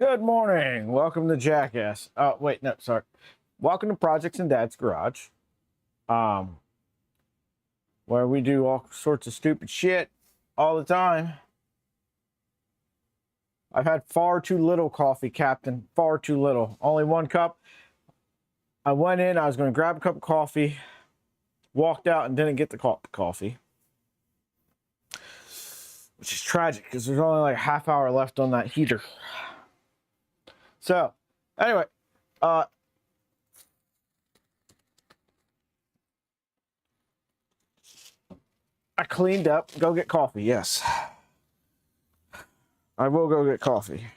Good morning. Welcome to Jackass. Oh, wait, no, sorry. Welcome to Projects in Dad's Garage, where we do all sorts of stupid shit all the time. I've had far too little coffee, Captain. Far too little. Only one cup. I went in, I was going to grab a cup of coffee, walked out and didn't get the coffee. Which is tragic because there's only like a half hour left on that heater. So, anyway, I cleaned up. Go get coffee, yes. I will go get coffee.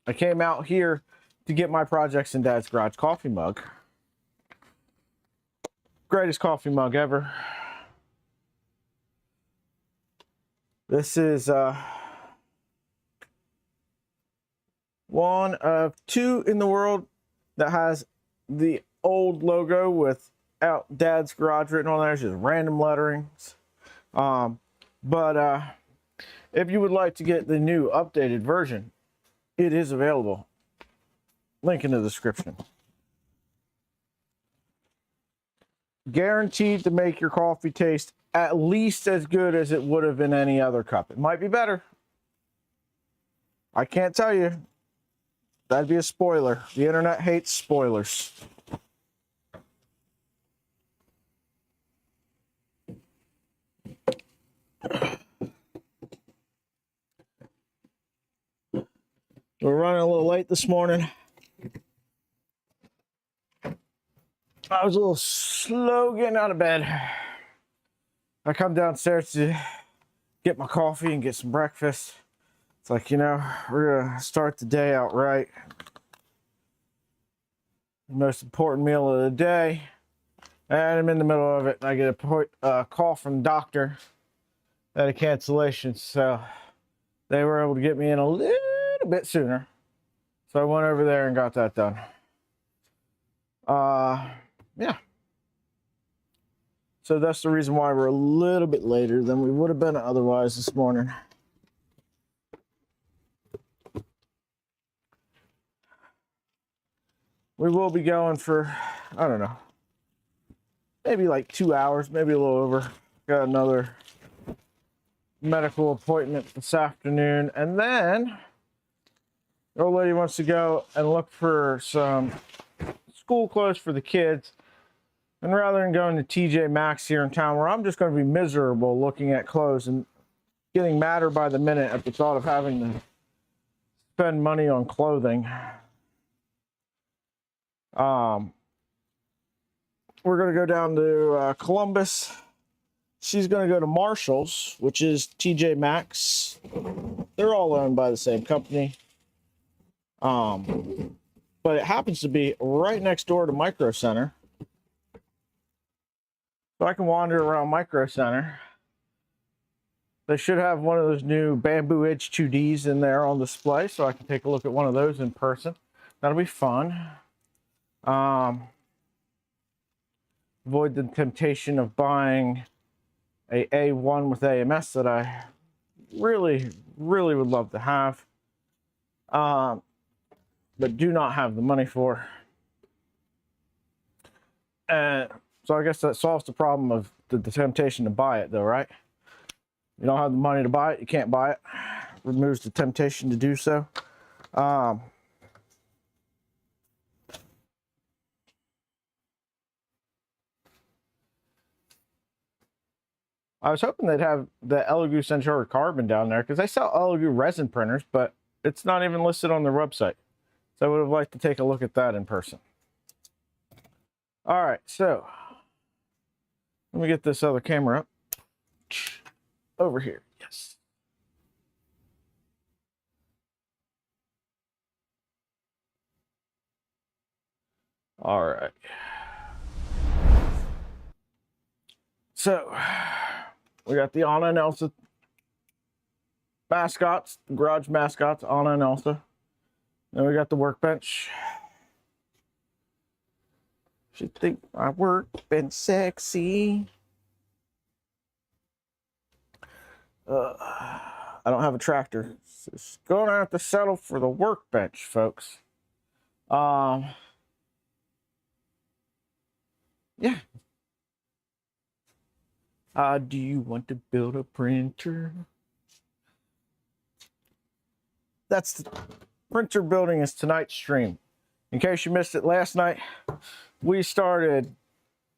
I came out here to get my Projects in Dad's Garage coffee mug. Greatest coffee mug ever. This is one of two in the world that has the old logo without Dad's Garage written on there. It's just random letterings. But if you would like to get the new updated version, it is available. Link in the description. Guaranteed to make your coffee taste at least as good as it would have in any other cup. It might be better. I can't tell you. That'd be a spoiler. The internet hates spoilers. We're running a little late this morning. I was a little slow getting out of bed. I come downstairs to get my coffee and get some breakfast. It's like, you know, we're gonna start the day out right. The most important meal of the day. And I'm in the middle of it. And I get a call from the doctor at a cancellation. So they were able to get me in a little bit sooner. So I went over there and got that done. Yeah. So that's the reason why we're a little bit later than we would have been otherwise this morning. We will be going for, I don't know, maybe like 2 hours, maybe a little over. Got another medical appointment this afternoon. And then the old lady wants to go and look for some school clothes for the kids. And rather than going to TJ Maxx here in town, where I'm just going to be miserable looking at clothes and getting madder by the minute at the thought of having to spend money on clothing. We're going to go down to Columbus. She's going to go to Marshall's, which is TJ Maxx. They're all owned by the same company. But it happens to be right next door to Micro Center. So I can wander around Micro Center. They should have one of those new Bamboo H2Ds in there on display, so I can take a look at one of those in person. That'll be fun. Avoid the temptation of buying a A1 with AMS that I really would love to have, but do not have the money for. So I guess that solves the problem of the temptation to buy it, though, right? You don't have the money to buy it, you can't buy it. Removes the temptation to do so. I was hoping they'd have the Elegoo Centauri Carbon down there, because they sell Elegoo resin printers, but it's not even listed on their website. So I would have liked to take a look at that in person. All right, so let me get this other camera up. Over here, yes. All right. So we got the Anna and Elsa mascots, the garage mascots, Anna and Elsa. Then we got the Workbench. She think my workbench sexy. I I don't have a tractor. So it's going to have to settle for the Workbench, folks. Yeah. Do you want to build a printer? That's the printer building is tonight's stream. In case you missed it last night, we started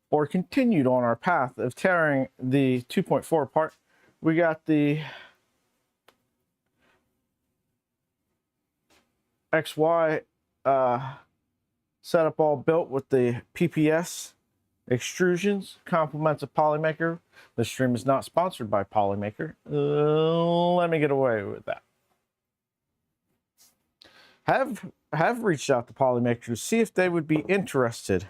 or continued on our path of tearing the 2.4 apart. We got the XY setup all built with the PPS extrusions, complements of Polymaker. The stream is not sponsored by Polymaker. Let me get away with that. Have reached out to Polymaker to see if they would be interested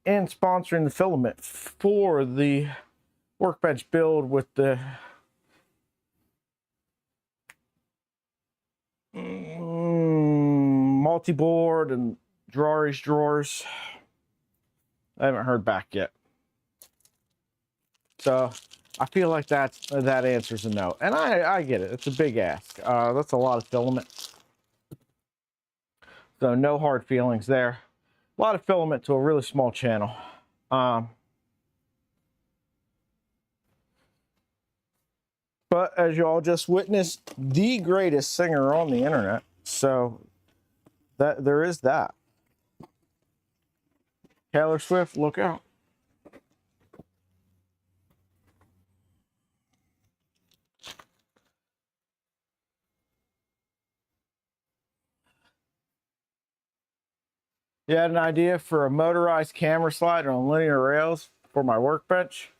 in sponsoring the filament for the Workbench build with the multi-board and drawers. I haven't heard back yet. So I feel like that answers a no. And I get it. It's a big ask. That's a lot of filament. So no hard feelings there. A lot of filament to a really small channel. But as you all just witnessed, the greatest singer on the internet. So that there is that. Taylor Swift, look out. You had an idea for a motorized camera slide on linear rails for my Workbench?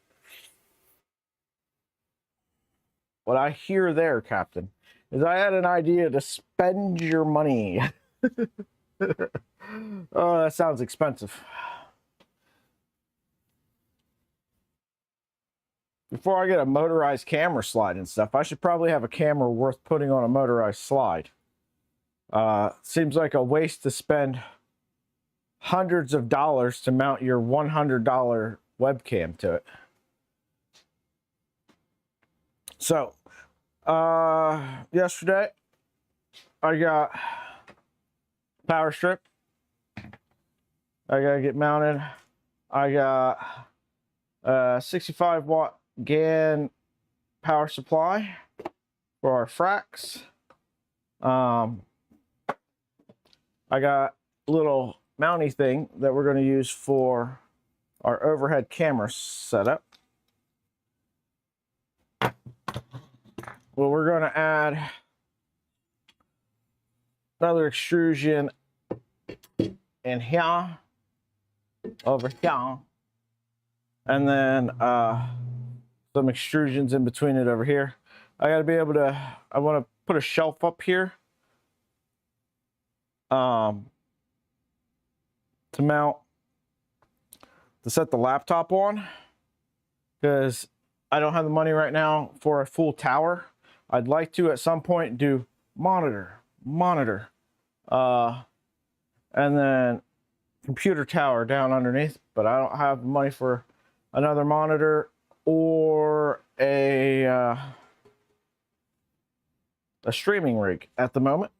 What I hear there, Captain, is I had an idea to spend your money. Oh, that sounds expensive. Before I get a motorized camera slide and stuff, I should probably have a camera worth putting on a motorized slide. Seems like a waste to spend hundreds of dollars to mount your $100 webcam to it. So, yesterday I got power strip. I gotta get mounted. I got a 65 watt GAN power supply for our fracks. I got a little mounty thing that we're going to use for our overhead camera setup. Well, we're going to add another extrusion in here, over here, and then some extrusions in between it over here. I got to be able to, I want to put a shelf up here to mount, to set the laptop on, because I don't have the money right now for a full tower. I'd like to at some point do monitor, and then computer tower down underneath, but I don't have money for another monitor or a streaming rig at the moment,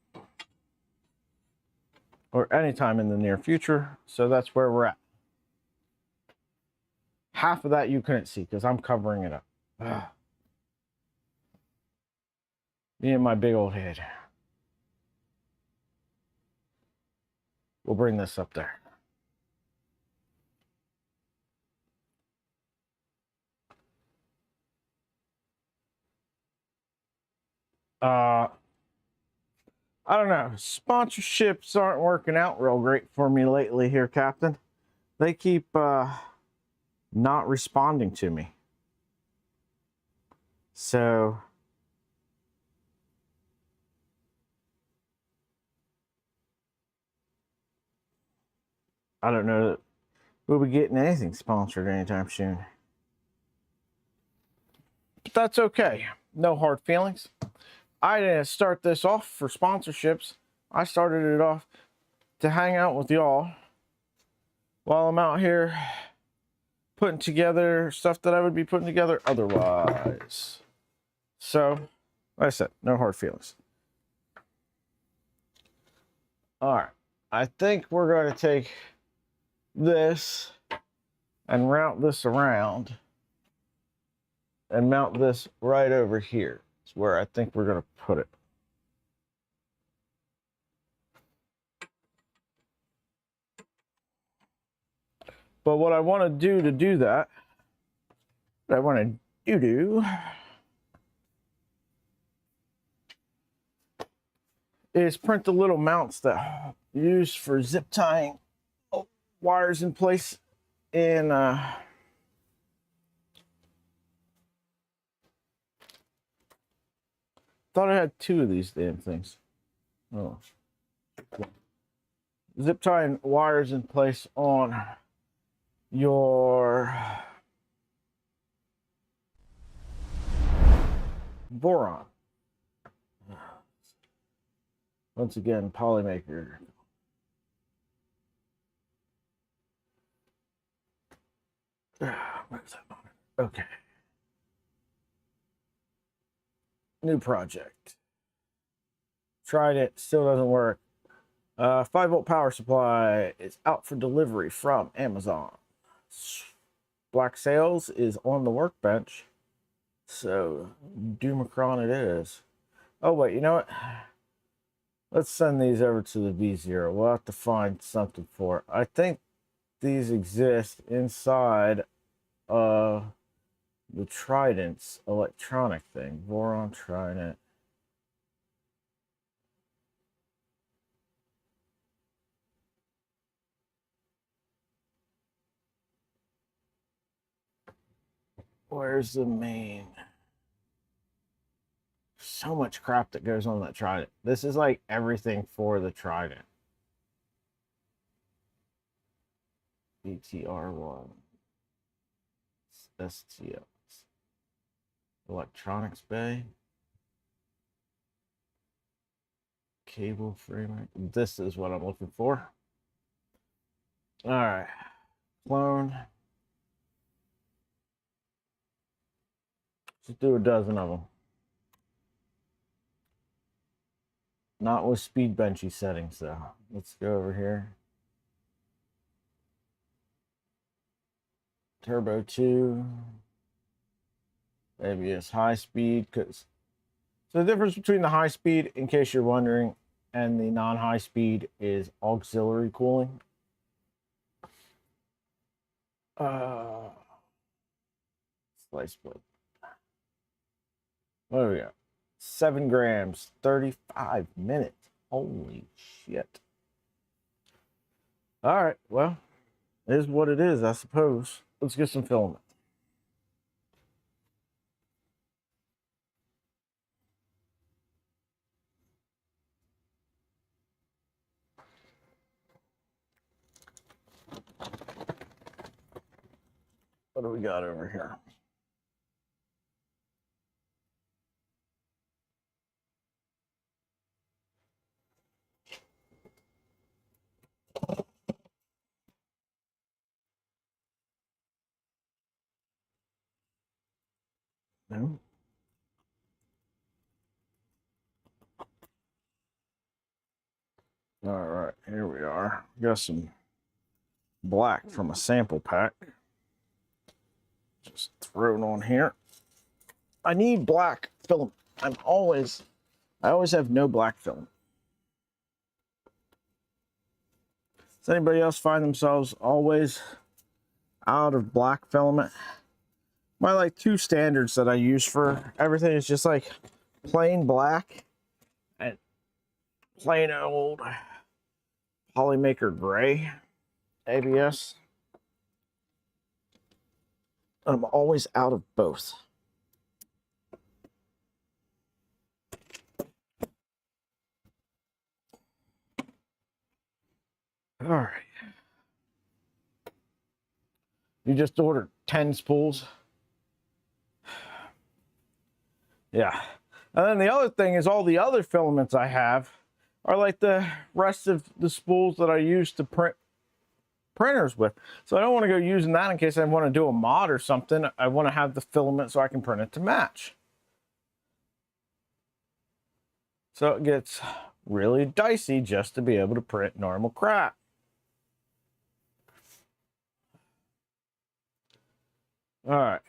or anytime in the near future. So that's where we're at. Half of that you couldn't see because I'm covering it up. Me and my big old head. We'll bring this up there. I don't know. Sponsorships aren't working out real great for me lately here, Captain. They keep not responding to me. So I don't know that we'll be getting anything sponsored anytime soon. But that's okay. No hard feelings. I didn't start this off for sponsorships. I started it off to hang out with y'all while I'm out here putting together stuff that I would be putting together otherwise. So, like I said, no hard feelings. All right, I think we're going to take this and route this around and mount this right over here. It's where I think we're going to put it. But what I want to do that, what I want to do is print the little mounts that are used for zip tying wires in place in thought I had 2 of these damn things. Oh. Zip tying wires in place on your boron. Once again, polymaker. Where's that monitor? Okay. New project. Tried it, still doesn't work. 5-volt power supply is out for delivery from Amazon. Black Sails is on the Workbench. So, Doomacron it is. Oh, wait, you know what? Let's send these over to the V0. We'll have to find something for it. I think these exist inside the Trident's electronic thing. Boron Trident. Where's the main? So much crap that goes on that Trident. This is like everything for the Trident. BTR1. STLs. Electronics bay. Cable framing. This is what I'm looking for. All right. Clone. Just do a dozen of them. Not with speed benchy settings though. Let's go over here. Turbo 2. ABS high speed. So the difference between the high speed, in case you're wondering, and the non-high speed is auxiliary cooling. Slice split. What do we got? 7 grams, 35 minutes. Holy shit. All right, well, it is what it is, I suppose. Let's get some filament. What do we got over here? No. All right, here we are. Got some black from a sample pack. Just throw it on here. I need black filament. I always have no black filament. Does anybody else find themselves always out of black filament? My like 2 standards that I use for everything is just like plain black and plain old polymaker gray ABS. I'm always out of both. All right. You just ordered 10 spools. Yeah. And then the other thing is all the other filaments I have are like the rest of the spools that I use to print printers with. So I don't want to go using that in case I want to do a mod or something. I want to have the filament so I can print it to match. So it gets really dicey just to be able to print normal crap. All right.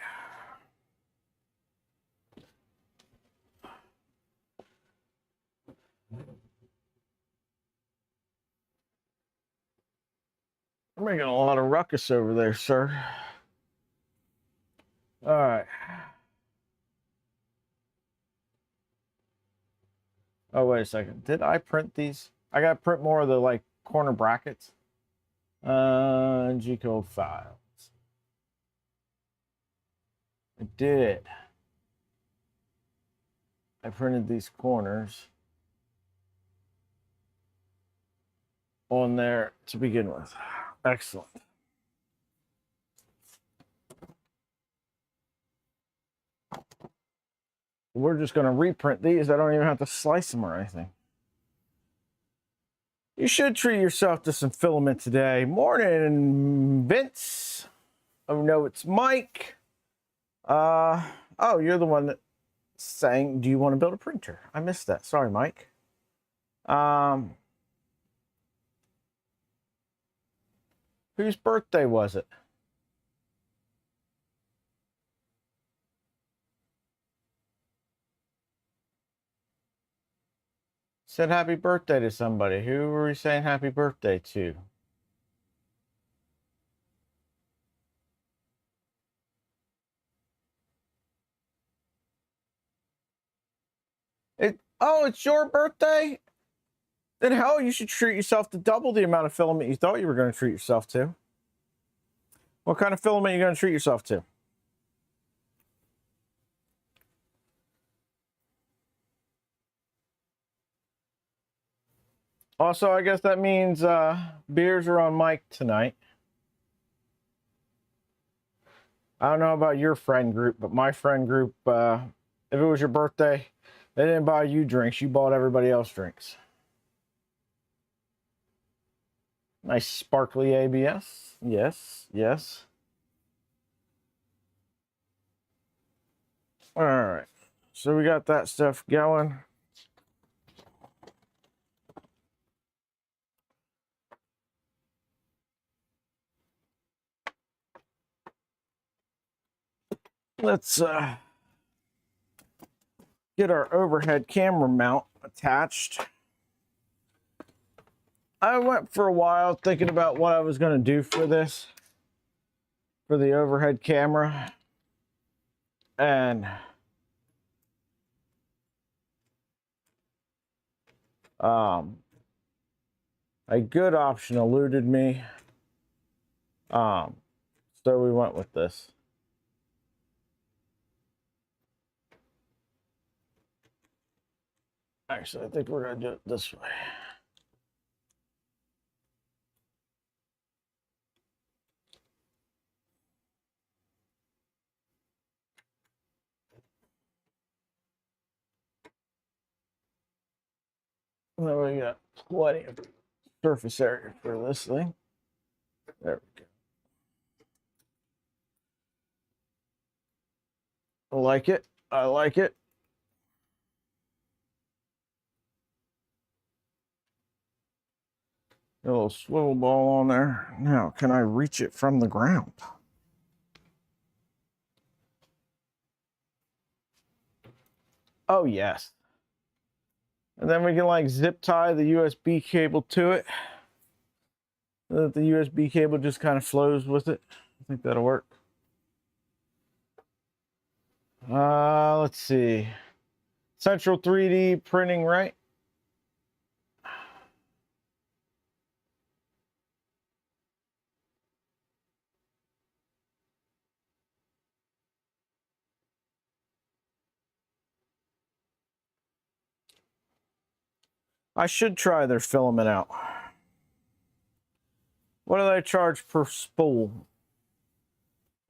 We're making a lot of ruckus over there, sir. All right. Oh, wait a second. Did I print these? I got to print more of the like corner brackets. G-code files. I did. I printed these corners on there to begin with. Excellent. We're just going to reprint these. I don't even have to slice them or anything. You should treat yourself to some filament today. Morning, Vince. Oh, no, it's Mike. Oh, you're the one that saying, do you want to build a printer? I missed that. Sorry, Mike. Whose birthday was it? Said happy birthday to somebody. Who were we saying happy birthday to? Oh, it's your birthday? Then hell, you should treat yourself to double the amount of filament you thought you were going to treat yourself to. What kind of filament are you going to treat yourself to? Also, I guess that means beers are on Mike tonight. I don't know about your friend group, but my friend group, if it was your birthday, they didn't buy you drinks. You bought everybody else drinks. Nice sparkly ABS. Yes, yes. All right. So we got that stuff going. Let's get our overhead camera mount attached. I went for a while thinking about what I was going to do for this, for the overhead camera. And a good option eluded me. So we went with this. Actually, I think we're going to do it this way. And then we got plenty of surface area for this thing. There we go. I like it. I like it. A little swivel ball on there. Now, can I reach it from the ground? Oh, yes. And then we can like zip tie the USB cable to it. So that the USB cable just kind of flows with it. I think that'll work. Let's see. Central 3D printing, right? I should try their filament out. What do they charge per spool?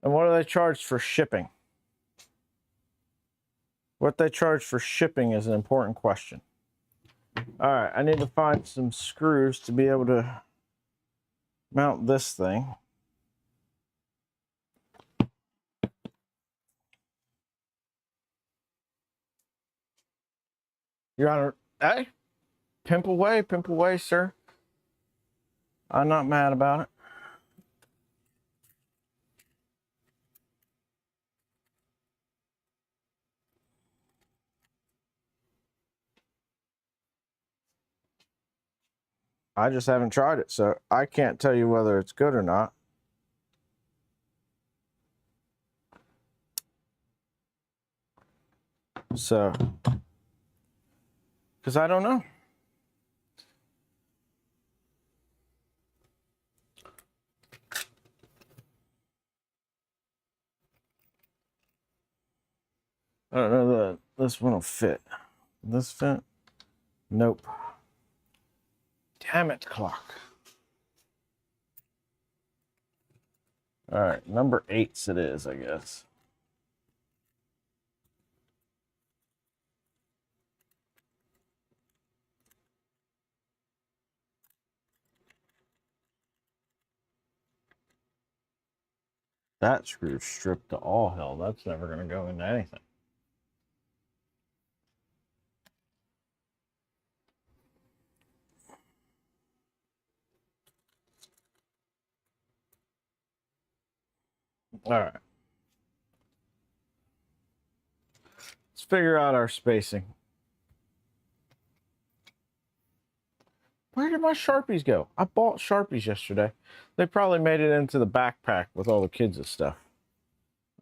And what do they charge for shipping? What they charge for shipping is an important question. All right, I need to find some screws to be able to mount this thing. Your Honor, Hey, pimp away, sir. I'm not mad about it. I just haven't tried it, so I can't tell you whether it's good or not. So, because I don't know. I don't know that this one will fit. This fit? Nope. Damn it, clock. All right, number 8s it is, I guess. That screw's stripped to all hell. That's never going to go into anything. All right. Let's figure out our spacing. Where did my Sharpies go? I bought Sharpies yesterday. They probably made it into the backpack with all the kids' stuff.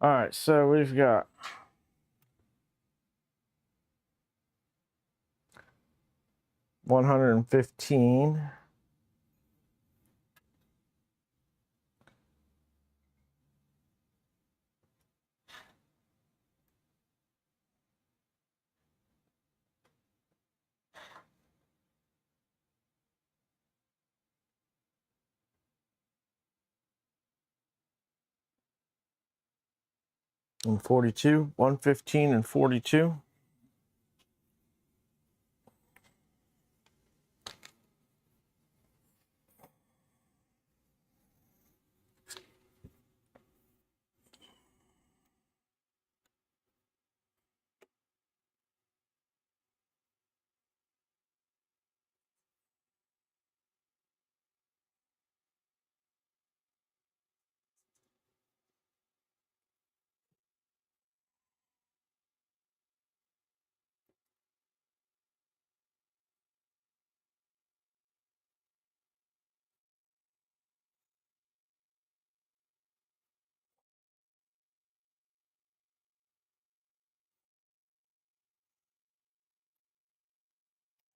All right, so we've got $115. And 42, 115 and 42.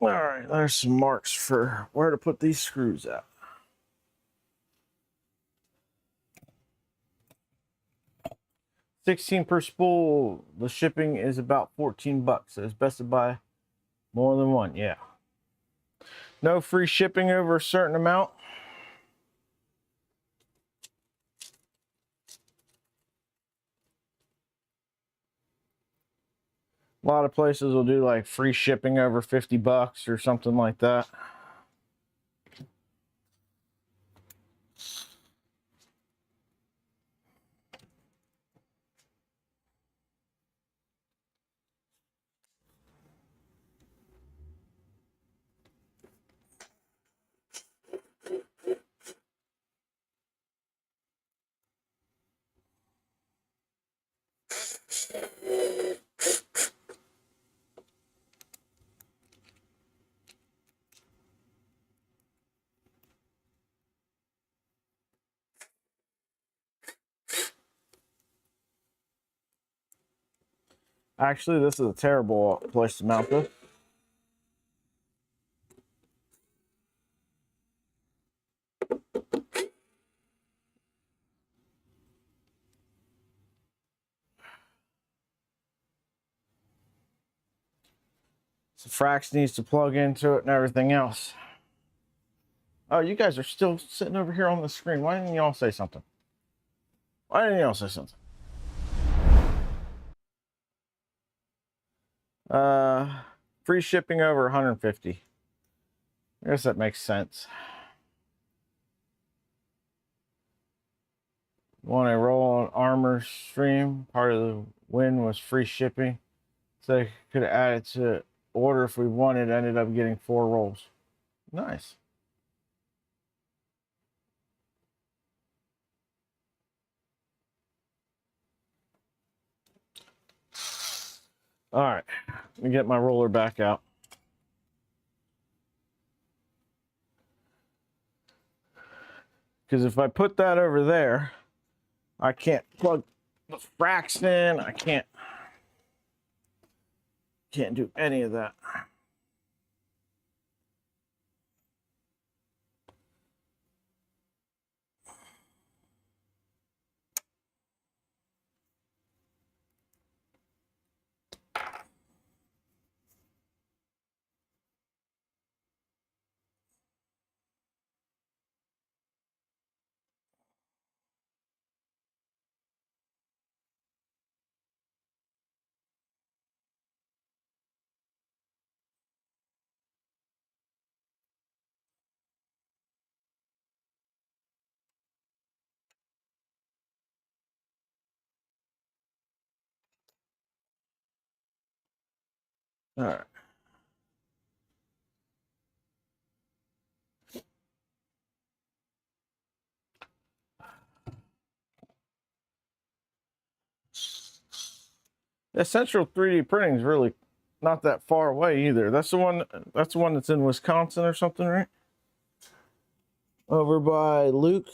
All right, there's some marks for where to put these screws at. $16 per spool. The shipping is about $14. So it's best to buy more than one. Yeah. No free shipping over a certain amount. A lot of places will do like free shipping over $50 or something like that. Actually, this is a terrible place to mount this. The Frax needs to plug into it and everything else. Oh, you guys are still sitting over here on the screen. Why didn't y'all say something? Why didn't y'all say something? Free shipping over 150. I guess that makes sense. Want a roll on armor stream. Part of the win was free shipping. So they could have added to order if we wanted, ended up getting 4 rolls. Nice. All right, let me get my roller back out. Because if I put that over there, I can't plug the fracks in. I can't do any of that. All right. Essential 3D printing is really not that far away either. That's the one. That's the one that's in Wisconsin or something, right? Over by Luke.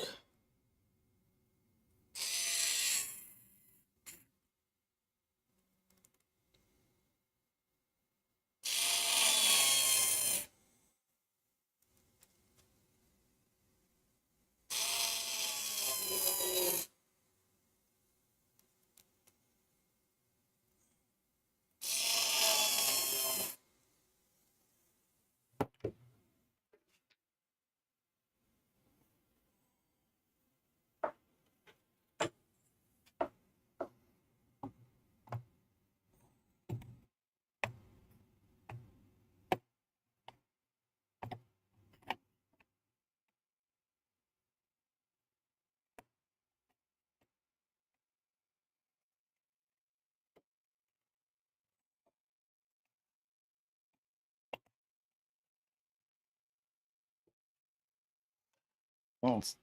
Well, it's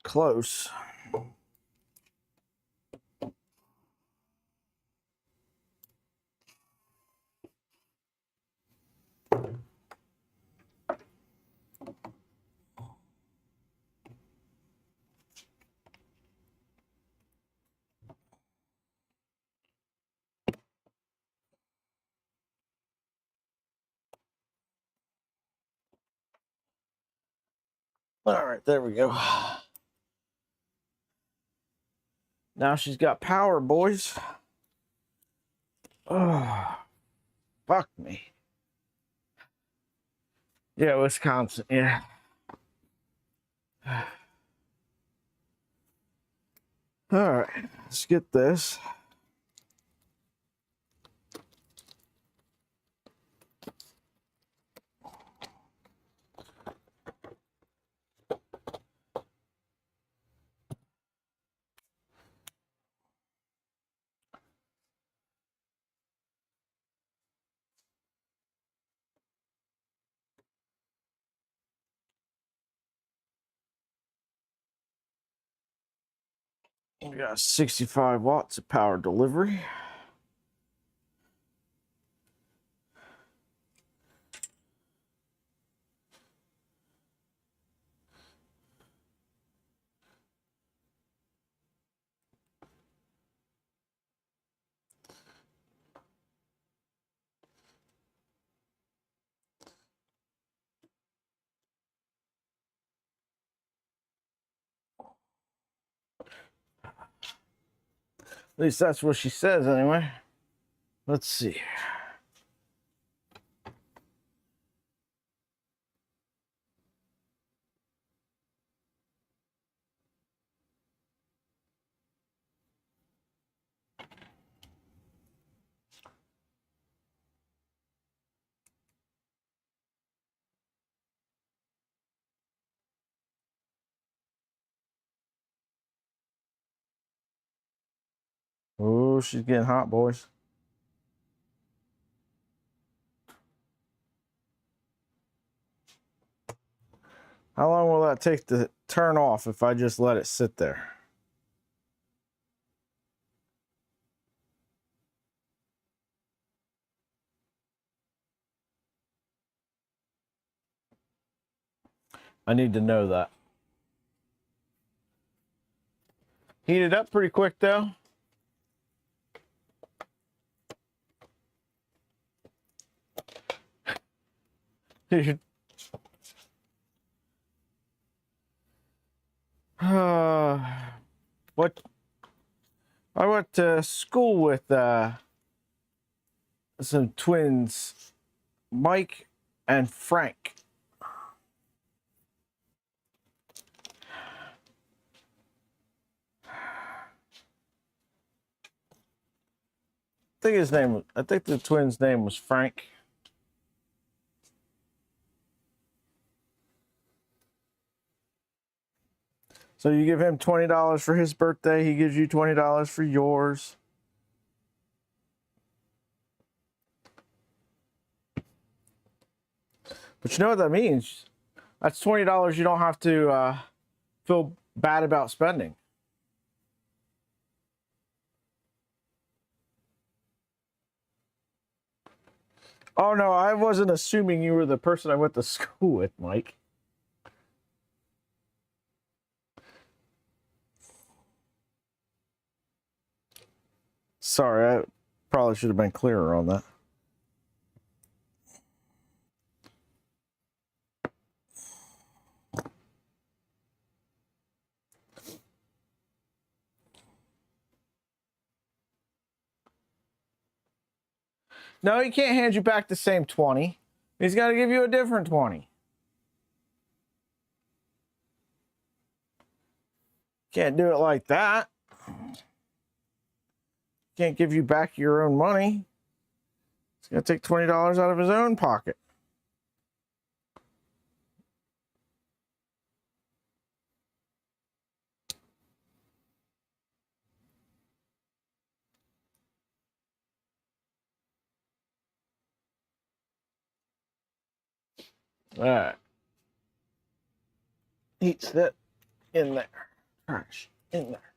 close. All right, there we go. Now she's got power, boys. Oh, fuck me. Yeah, Wisconsin. Yeah. All right, let's get this. We got 65 watts of power delivery. At least that's what she says anyway. Let's see. Oh, she's getting hot, boys. How long will that take to turn off if I just let it sit there? I need to know that. Heated up pretty quick though. What? I went to school with some twins, Mike and Frank. I think the twins' name was Frank. So you give him $20 for his birthday, he gives you $20 for yours. But you know what that means? That's $20 you don't have to feel bad about spending. Oh no, I wasn't assuming you were the person I went to school with, Mike. Sorry, I probably should have been clearer on that. No, he can't hand you back the same 20. He's got to give you a different 20. Can't do it like that. Can't give you back your own money. He's going to take $20 out of his own pocket. All right. Heat's that in there. Trash in there.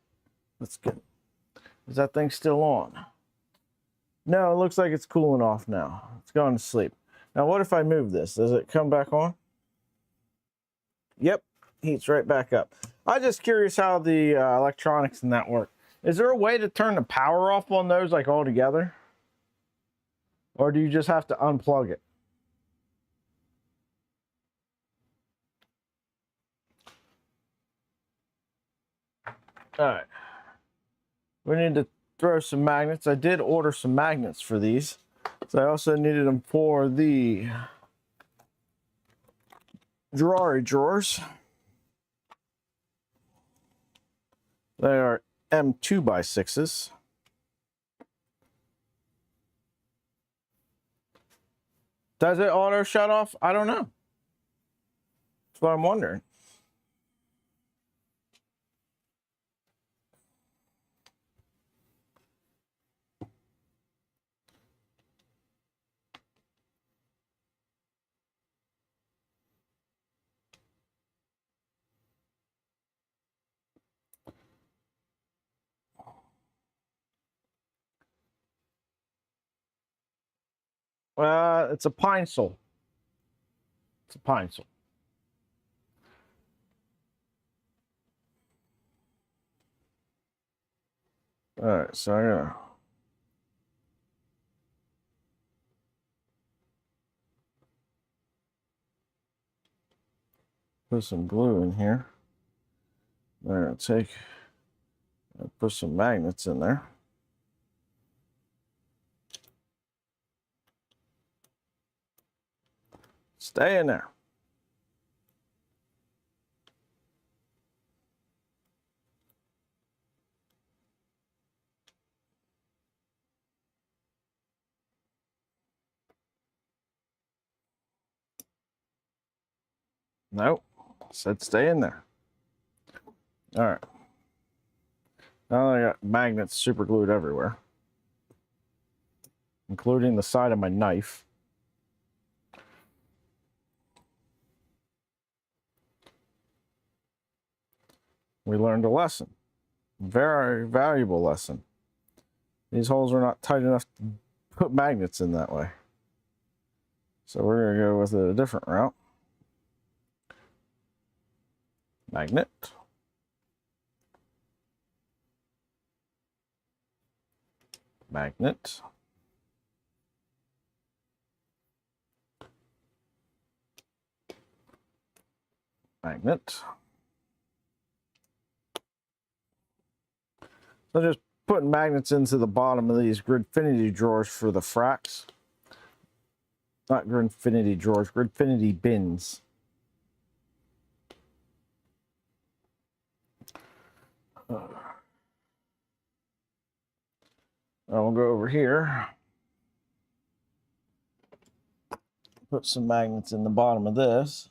That's good. Is that thing still on? No, it looks like it's cooling off now. It's going to sleep. Now, what if I move this? Does it come back on? Yep, heats right back up. I'm just curious how the electronics in that work. Is there a way to turn the power off on those like altogether? Or do you just have to unplug it? All right. We need to throw some magnets. I did order some magnets for these. So I also needed them for the drawers. They are M2x6s. Does it auto shut off? I don't know. That's what I'm wondering. It's a pine sol. It's a pine sol. All right, so I'm gonna put some glue in here. I'm gonna put some magnets in there. Stay in there. Nope. Said stay in there. All right. Now I got magnets super glued everywhere, including the side of my knife. We learned a lesson. Very valuable lesson. These holes are not tight enough to put magnets in that way. So we're going to go with a different route. Magnet. Magnet. Magnet. So just putting magnets into the bottom of these Gridfinity drawers for the fracks. Not Gridfinity drawers, Gridfinity bins. I'll go over here. Put some magnets in the bottom of this.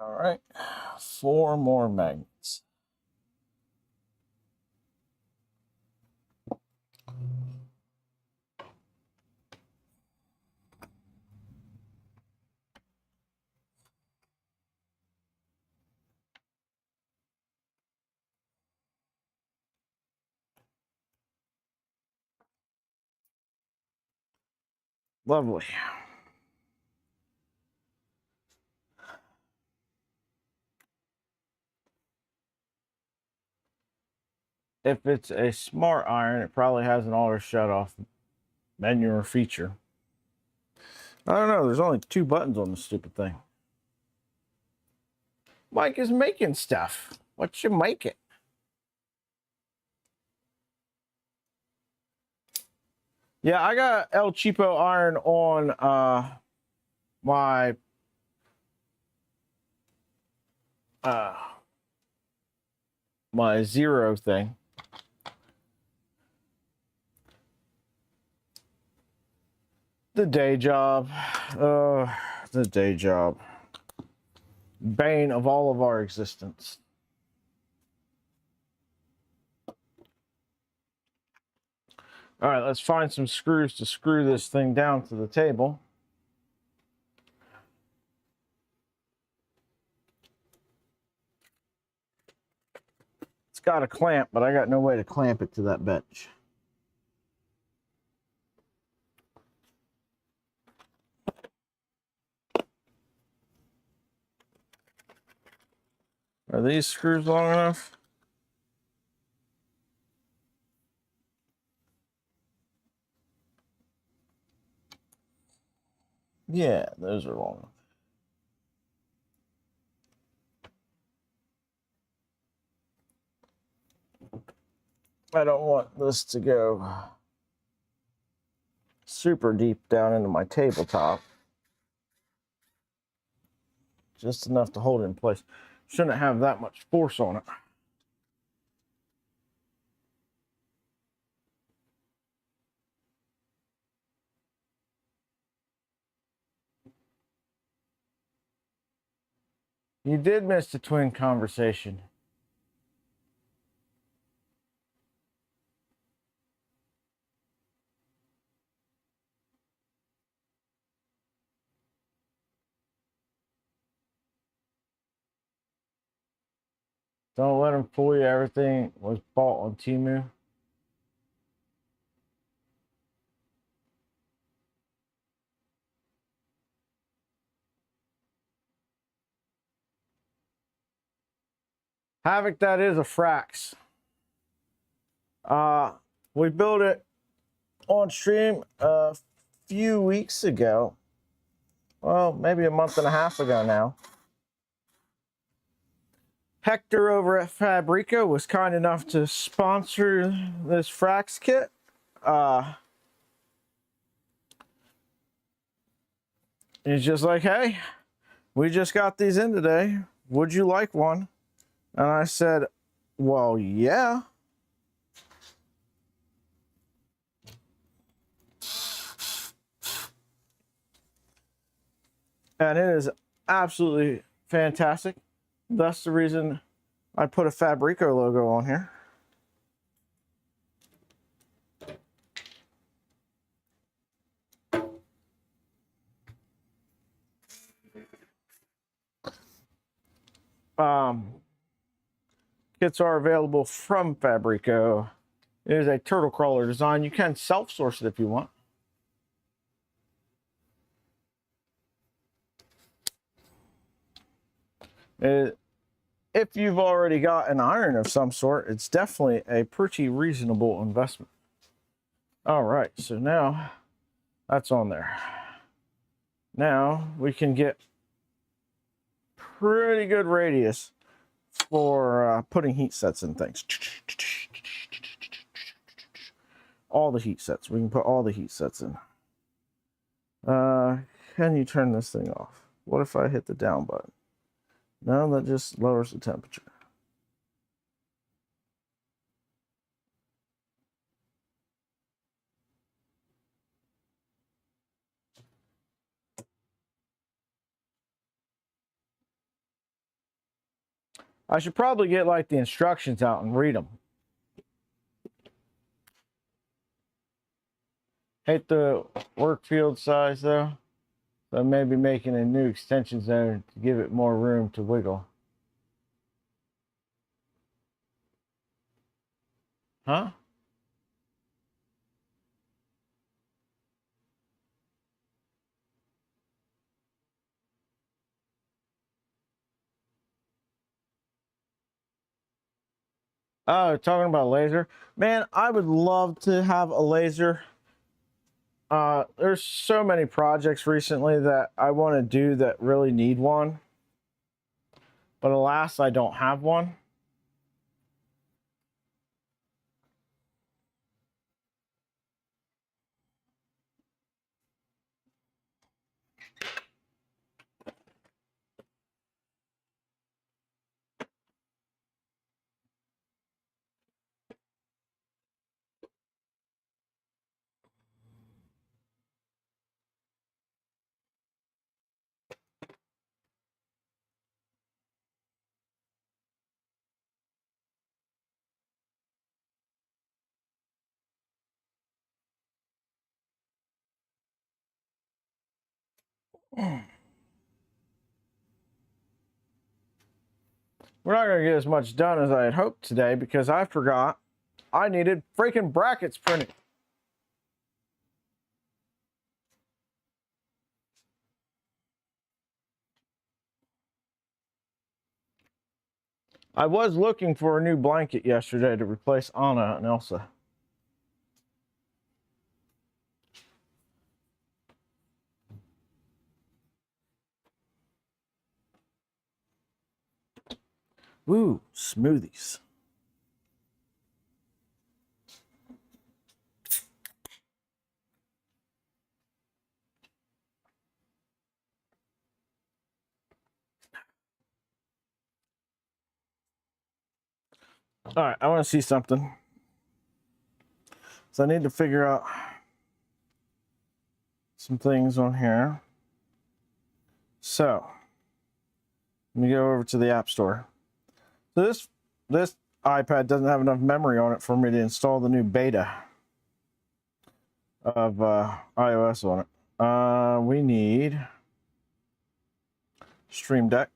All right, 4 more magnets. Lovely. If it's a smart iron, it probably has an auto shut off menu or feature. I don't know, there's only 2 buttons on this stupid thing. Mike is making stuff. What you make it? Yeah, I got El Cheapo iron on my my Zero thing. The day job. The day job. Bane of all of our existence. All right, let's find some screws to screw this thing down to the table. It's got a clamp, but I got no way to clamp it to that bench. Are these screws long enough? Yeah, those are long enough. I don't want this to go super deep down into my tabletop. Just enough to hold it in place. Shouldn't have that much force on it. You did miss the twin conversation. Don't let them fool you. Everything was bought on Temu. Havoc that is a Frax. We built it on stream a few weeks ago. Well, maybe a month and a half ago now. Hector over at Fabrico was kind enough to sponsor this Frax kit. He's just like, hey, we just got these in today. Would you like one? And I said, well, yeah. And it is absolutely fantastic. That's the reason I put a Fabrico logo on here. Kits are available from Fabrico. It is a turtle crawler design. You can self-source it if you want. If you've already got an iron of some sort, it's definitely a pretty reasonable investment. All right, so now that's on there. Now we can get pretty good radius for putting heat sets and things. All the heat sets. We can put all the heat sets in. Can you turn this thing off? What if I hit the down button? No, that just lowers the temperature. I should probably get like the instructions out and read them. Hate the work field size though. So maybe making a new extension zone to give it more room to wiggle. Huh? Oh, talking about laser. Man, I would love to have a laser. There's so many projects recently that I want to do that really need one. But alas, I don't have one. We're not going to get as much done as I had hoped today because I forgot I needed freaking brackets printed. I was looking for a new blanket yesterday to replace Anna and Elsa. Ooh, smoothies. All right, I want to see something. So I need to figure out some things on here. So let me go over to the App Store. So this iPad doesn't have enough memory on it for me to install the new beta of iOS on it. We need Stream Deck.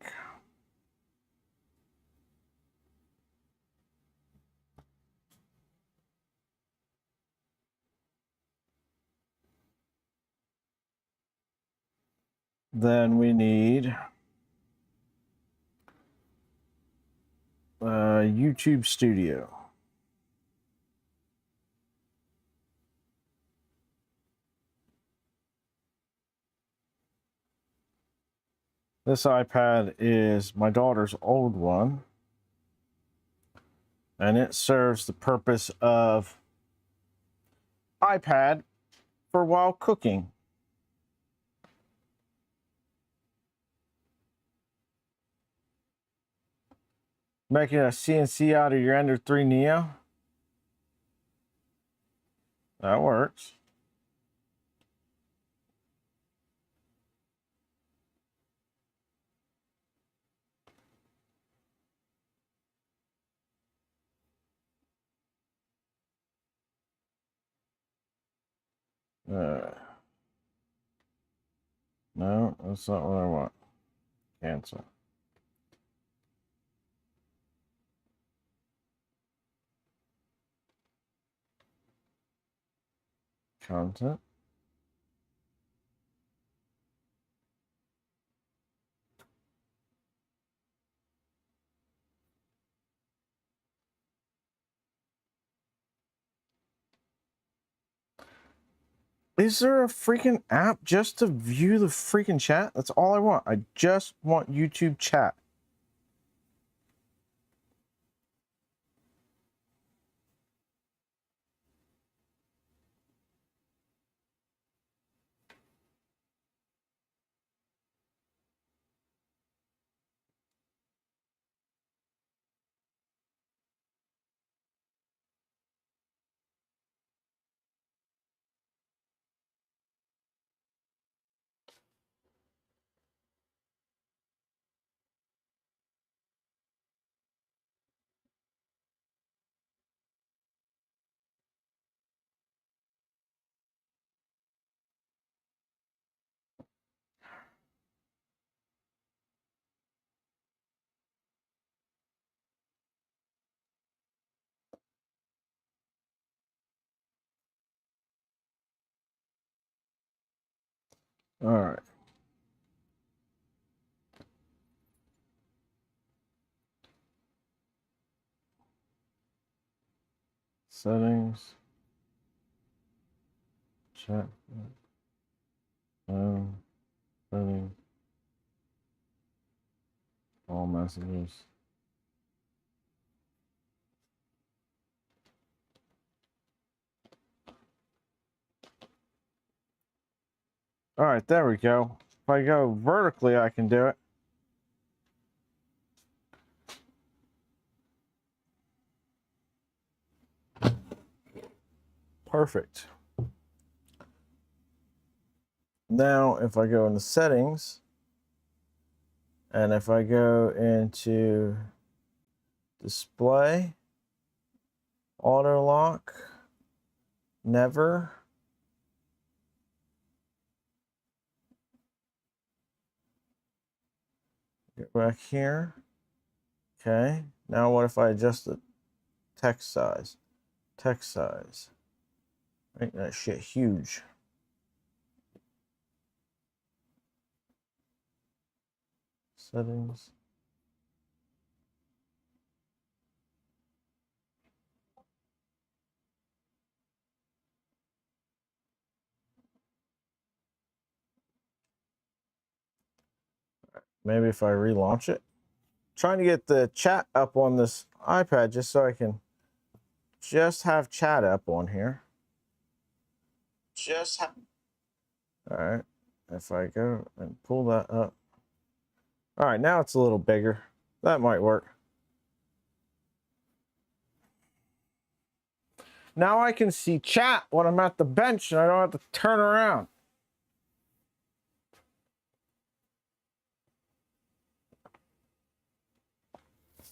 Then we need YouTube Studio. This iPad is my daughter's old one, and it serves the purpose of iPad for while cooking. Making a CNC out of your Ender 3 Neo. That works. No, that's not what I want. Cancel. Content. Is there a freaking app just to view the freaking chat? That's all I want. I just want YouTube chat. All right. Settings. Chat. Settings. All messages. All right, there we go. If I go vertically, I can do it. Perfect. Now, if I go into settings, and if I go into display, auto lock, never. Get back here. Okay. Now what if I adjust the text size? Text size. Make that shit huge. Settings. Maybe if I relaunch it. Trying to get the chat up on this iPad just so I can just have chat up on here. All right. If I go and pull that up. All right, now it's a little bigger. That might work. Now I can see chat when I'm at the bench and I don't have to turn around.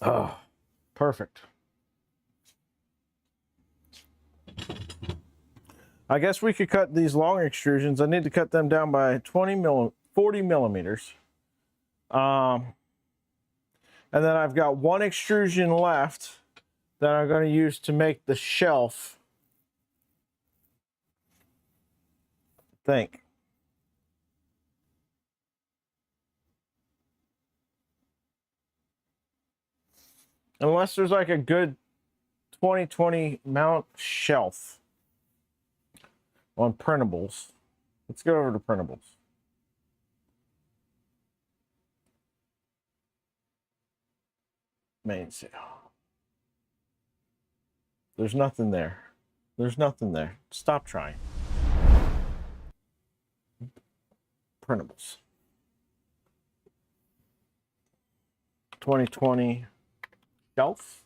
Oh, perfect. I guess we could cut these long extrusions. I need to cut them down by 40 millimeters. And then I've got one extrusion left that I'm going to use to make the shelf. Think. Unless there's like a good 2020 mount shelf on printables. Let's go over to printables. Main sale. There's nothing there. There's nothing there. Stop trying. Printables. 2020 shelf.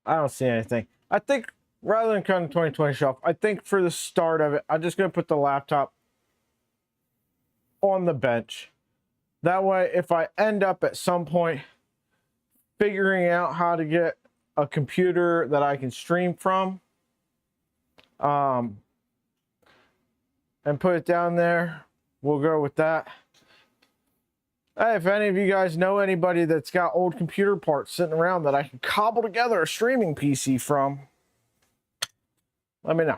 I don't see anything. I think rather than cutting 2020 shelf, I think for the start of it, I'm just going to put the laptop on the bench. That way, if I end up at some point figuring out how to get a computer that I can stream from, and put it down there, we'll go with that. Hey, if any of you guys know anybody that's got old computer parts sitting around that I can cobble together a streaming PC from, let me know.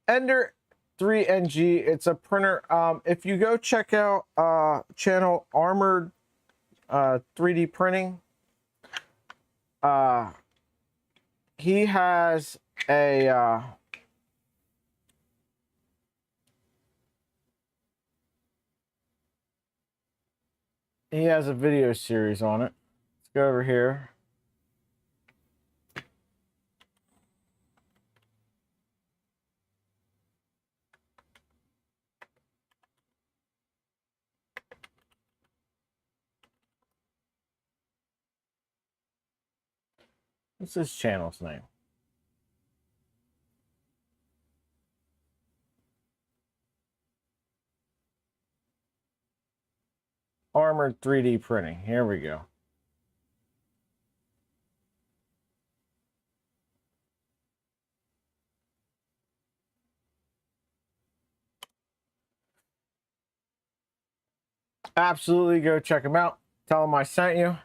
Ender 3NG, it's a printer. If you go check out channel Armored 3D Printing, he has a video series on it. Let's go over here. What's this channel's name? Armored 3D Printing. Here we go. Absolutely go check them out. Tell them I sent you.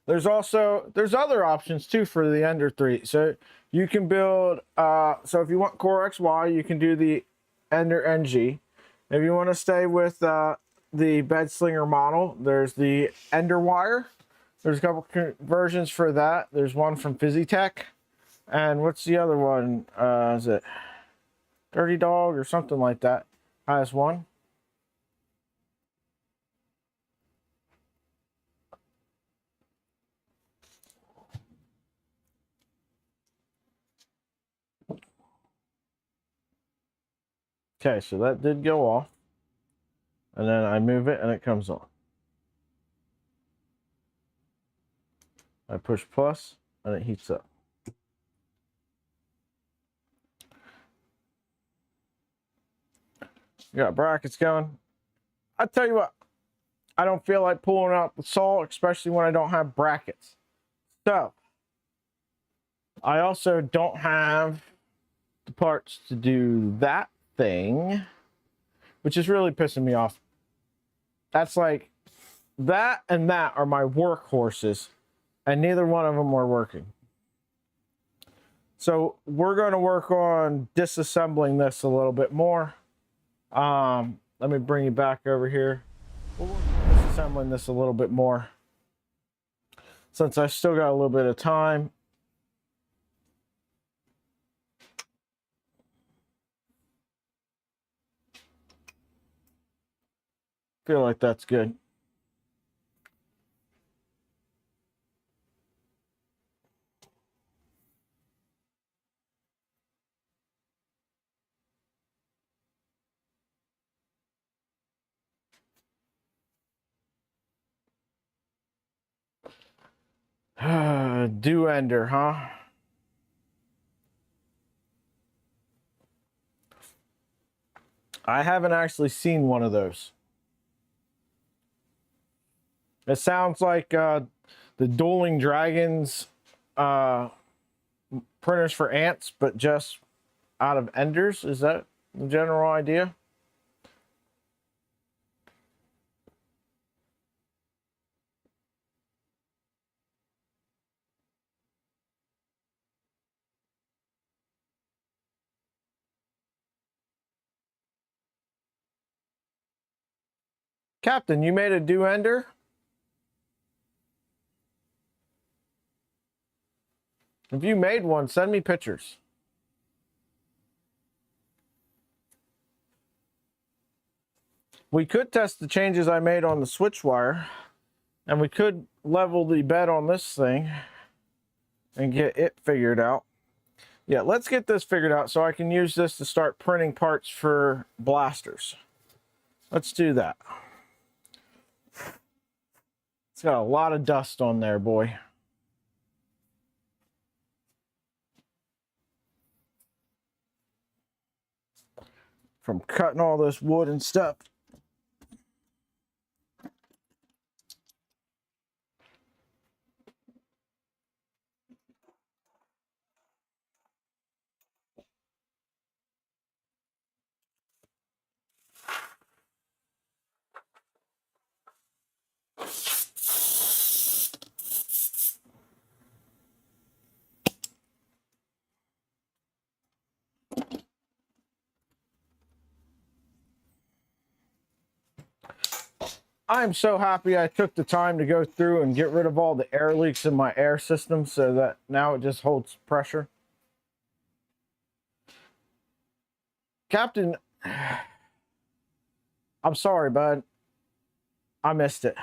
There's other options too for the Ender 3. So you can build, so if you want Core XY, you can do the Ender NG. If you want to stay with the Bedslinger model, there's the Ender Wire. There's a couple versions for that. There's one from Physitech. And what's the other one? Is it Dirty Dog or something like that? Has one. Okay, so that did go off. And then I move it and it comes on. I push plus and it heats up. You got brackets going. I tell you what, I don't feel like pulling out the saw, especially when I don't have brackets. So, I also don't have the parts to do that thing, which is really pissing me off. That's like, that and that are my workhorses, and neither one of them are working. So we're going to work on disassembling this a little bit more. Let me bring you back over here. We'll work on disassembling this a little bit more, since I still got a little bit of time. Feel like that's good. Do ender, huh? I haven't actually seen one of those. It sounds like the Dueling Dragons printers for ants, but just out of enders. Is that the general idea? Captain, you made a do ender? If you made one, send me pictures. We could test the changes I made on the switch wire, and we could level the bed on this thing and get it figured out. Yeah, let's get this figured out so I can use this to start printing parts for blasters. Let's do that. It's got a lot of dust on there, boy. From cutting all this wood and stuff. I'm so happy I took the time to go through and get rid of all the air leaks in my air system so that now it just holds pressure. Captain, I'm sorry, bud. I missed it.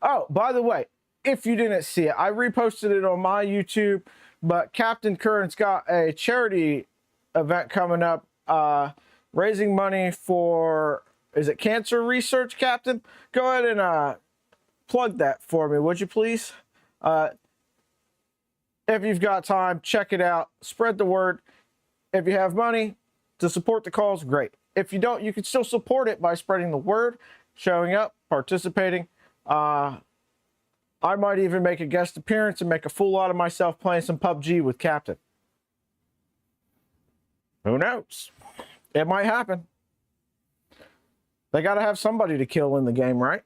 Oh, by the way, if you didn't see it, I reposted it on my YouTube, but Captain Curran's got a charity event coming up, raising money for, is it cancer research, Captain? Go ahead and plug that for me, would you please? If you've got time, check it out. Spread the word. If you have money to support the cause, great. If you don't, you can still support it by spreading the word, showing up, participating. I might even make a guest appearance and make a fool out of myself playing some PUBG with Captain. Who knows? It might happen. They got to have somebody to kill in the game, right?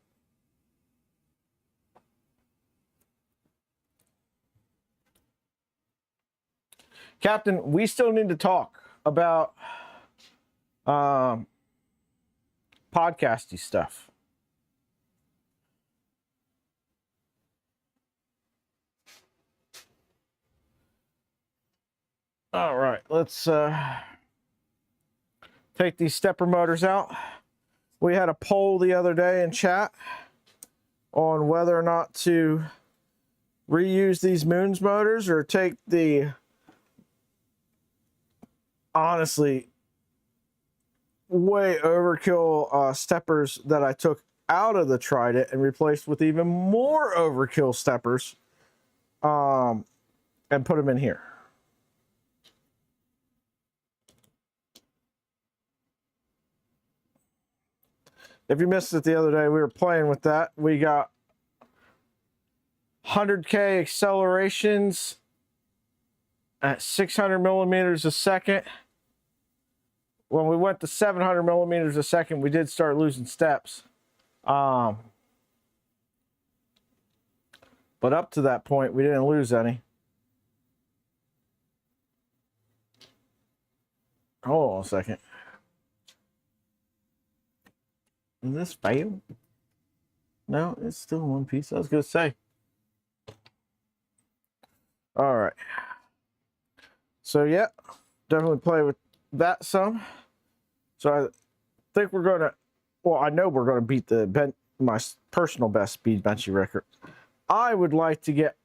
Captain, we still need to talk about podcasty stuff. All right, let's take these stepper motors out. We had a poll the other day in chat on whether or not to reuse these Moons motors or take the, honestly, way overkill steppers that I took out of the Trident and replaced with even more overkill steppers and put them in here. If you missed it the other day, we were playing with that. We got 100K accelerations at 600 millimeters a second. When we went to 700 millimeters a second, we did start losing steps. But up to that point, we didn't lose any. Hold on a second. Did this fail? No, it's still in one piece. I was going to say. All right. So, yeah, definitely play with that some. So, I think we're going to, well, I know we're going to beat the my personal best speed benchy record. I would like to get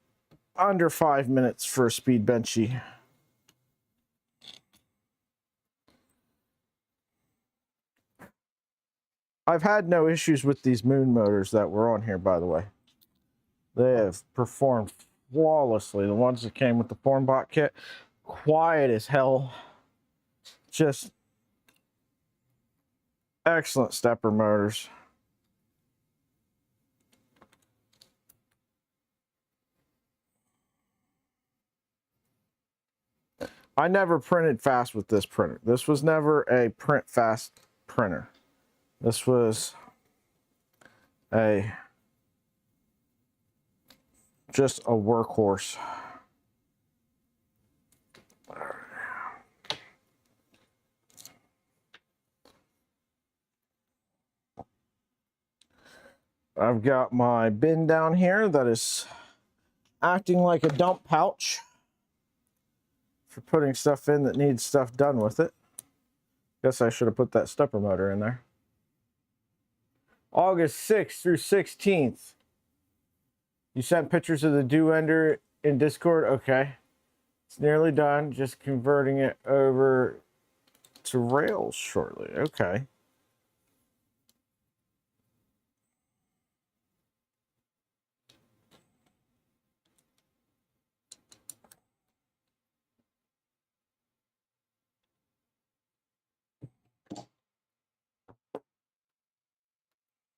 under 5 minutes for a speed benchy. I've had no issues with these moon motors that were on here, by the way. They have performed flawlessly. The ones that came with the Formbot kit, quiet as hell. Just excellent stepper motors. I never printed fast with this printer. This was never a print fast printer. This was just a workhorse. I've got my bin down here that is acting like a dump pouch for putting stuff in that needs stuff done with it. Guess I should have put that stepper motor in there. August 6th through 16th. You sent pictures of the do-ender in Discord? Okay. It's nearly done. Just converting it over to Rails shortly. Okay.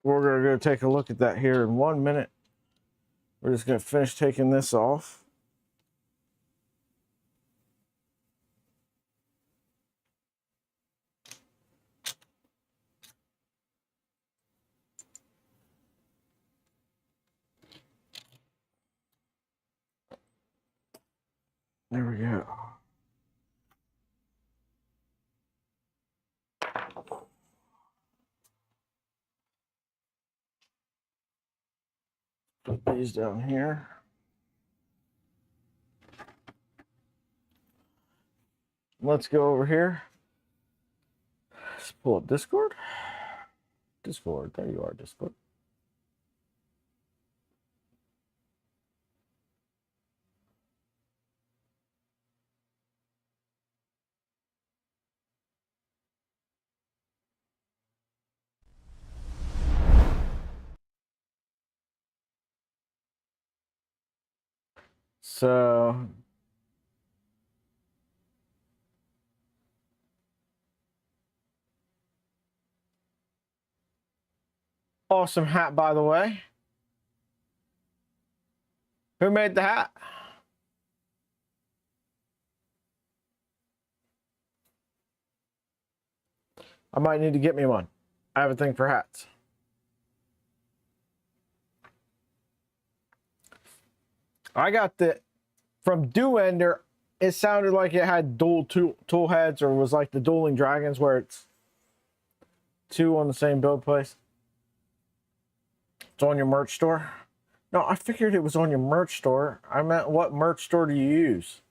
We're going to go take a look at that here in 1 minute. We're just going to finish taking this off. There we go. Put these down here. Let's go over here. Let's pull up Discord. Discord, there you are, Discord. So awesome hat, by the way. Who made the hat? I might need to get me one. I have a thing for hats. I got the from Do-Ender. It sounded like it had dual tool heads, or was like the Dueling Dragons where it's two on the same build place. It's on your merch store. No, I figured it was on your merch store. I meant, what merch store do you use?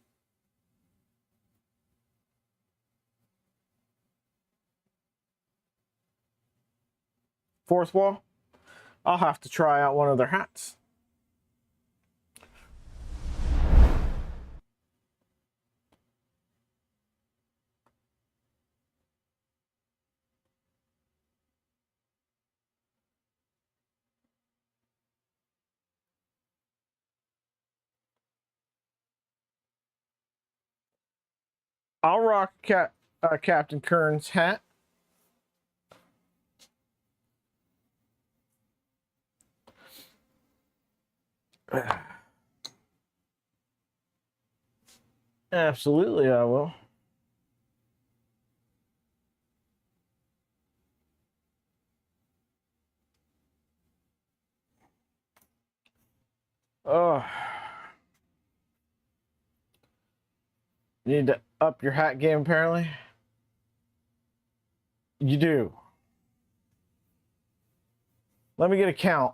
Fourth Wall? I'll have to try out one of their hats. I'll rock Captain Kern's hat. Absolutely, I will. Oh, you need to up your hat game, apparently. You do. Let me get a count.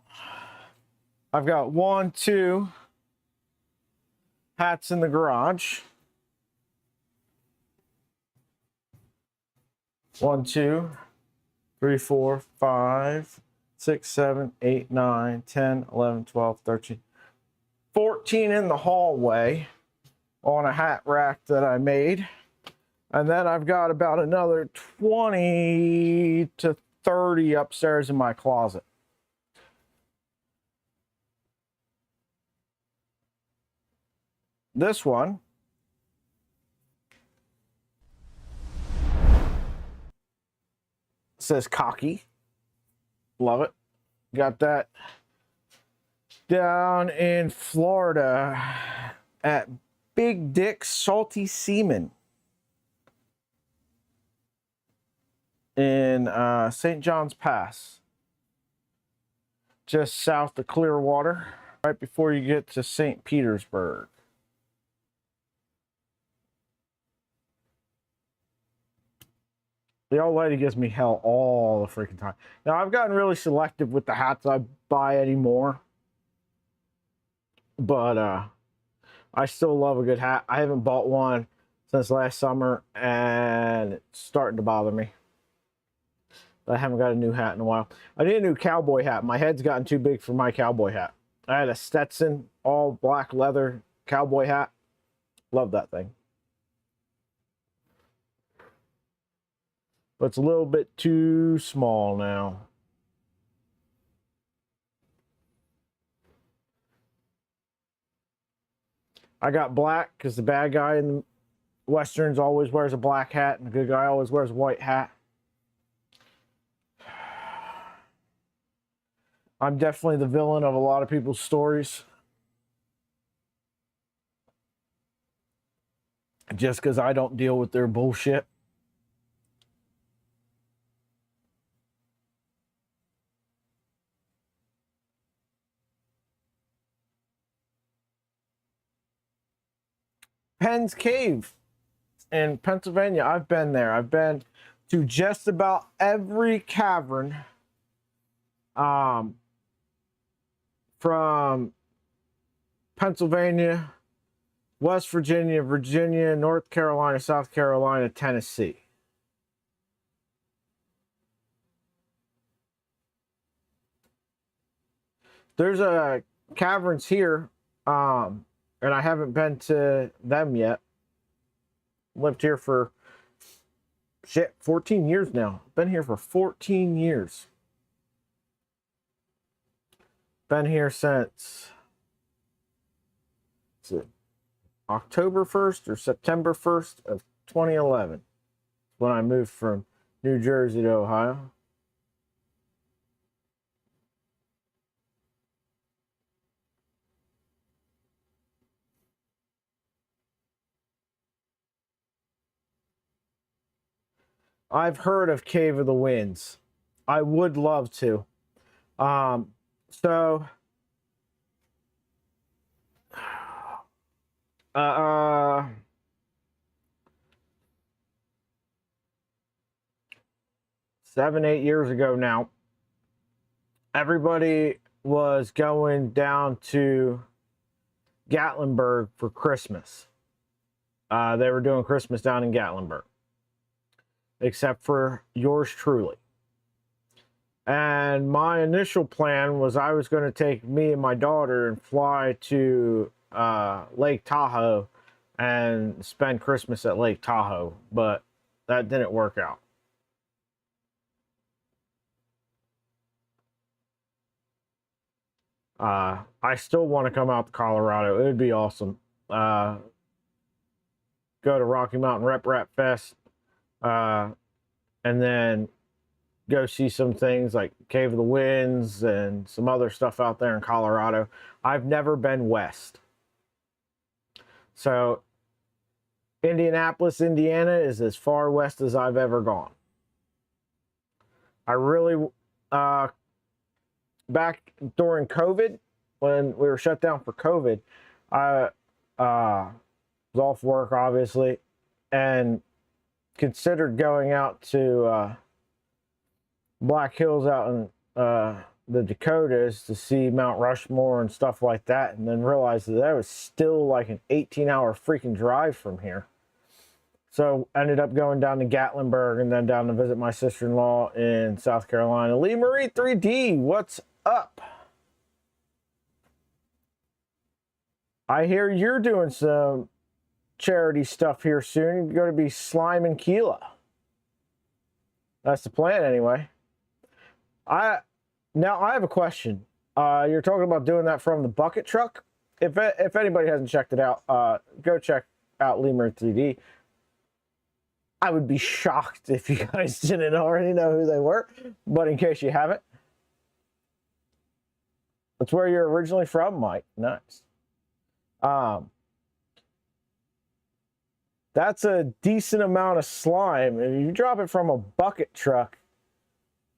I've got 1, 2 hats in the garage. 1, 2, 3, 4, 5, 6, 7, 8, 9, 10, 11, 12, 13, 14 in the hallway on a hat rack that I made. And then I've got about another 20 to 30 upstairs in my closet. This one says cocky. Love it. Got that down in Florida at Big Dick Salty Seaman in St. John's Pass, just south of Clearwater, right before you get to St. Petersburg. The old lady gives me hell all the freaking time. Now, I've gotten really selective with the hats I buy anymore. But I still love a good hat. I haven't bought one since last summer, and it's starting to bother me. I haven't got a new hat in a while. I need a new cowboy hat. My head's gotten too big for my cowboy hat. I had a Stetson, all black leather cowboy hat. Love that thing. But it's a little bit too small now. I got black because the bad guy in the Westerns always wears a black hat and the good guy always wears a white hat. I'm definitely the villain of a lot of people's stories. Just because I don't deal with their bullshit. Penn's Cave in Pennsylvania. I've been there. I've been to just about every cavern from Pennsylvania, West Virginia, Virginia, North Carolina, South Carolina, Tennessee. There's caverns here, and I haven't been to them yet. Lived here for 14 years now. Been here for 14 years. Been here since October 1st or September 1st of 2011 when I moved from New Jersey to Ohio. I've heard of Cave of the Winds. I would love to. So 7, 8 years ago now, everybody was going down to Gatlinburg for Christmas. They were doing Christmas down in Gatlinburg, except for yours truly. And my initial plan was I was going to take me and my daughter and fly to Lake Tahoe and spend Christmas at Lake Tahoe, but that didn't work out. I still want to come out to Colorado. It would be awesome. Go to Rocky Mountain Rep Fest, and then go see some things like Cave of the Winds and some other stuff out there in Colorado. I've never been west. So Indianapolis, Indiana is as far west as I've ever gone. I really, back during COVID, when we were shut down for COVID, I was off work, obviously, and considered going out to Black Hills out in the Dakotas to see Mount Rushmore and stuff like that, and then realized that was still like an 18-hour freaking drive from here. So ended up going down to Gatlinburg and then down to visit my sister-in-law in South Carolina. Lee Marie 3D, what's up? I hear you're doing some charity stuff here soon. You're going to be Slime and Keela. That's the plan anyway. Now I have a question. You're talking about doing that from the bucket truck. If anybody hasn't checked it out, go check out Lemur 3D. I would be shocked if you guys didn't already know who they were, but in case you haven't, that's where you're originally from, Mike. Nice. That's a decent amount of slime. If you drop it from a bucket truck,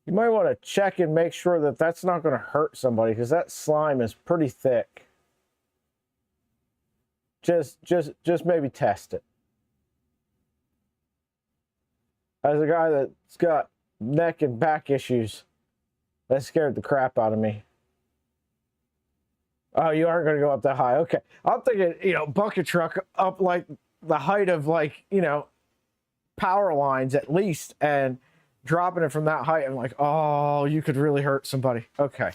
you might want to check and make sure that that's not going to hurt somebody, because that slime is pretty thick. Just maybe test it. As a guy that's got neck and back issues, that scared the crap out of me. Oh, you aren't going to go up that high. Okay. I'm thinking, bucket truck up like the height of power lines at least, and dropping it from that height. I'm like, oh, you could really hurt somebody. Okay.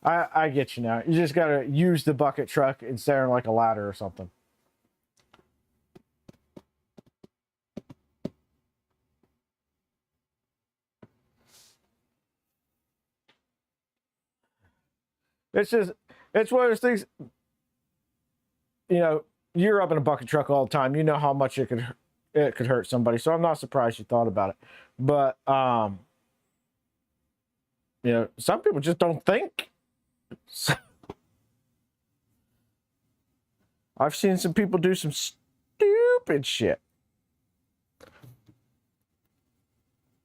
I get you now. You just got to use the bucket truck instead of like a ladder or something. It's one of those things, you're up in a bucket truck all the time. You know how much it could hurt somebody. So I'm not surprised you thought about it. But, some people just don't think. I've seen some people do some stupid shit.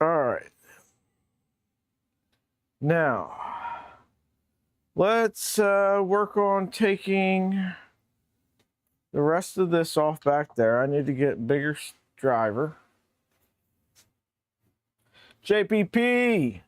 All right. Now, let's work on taking the rest of this off back there. I need to get bigger driver. JPP.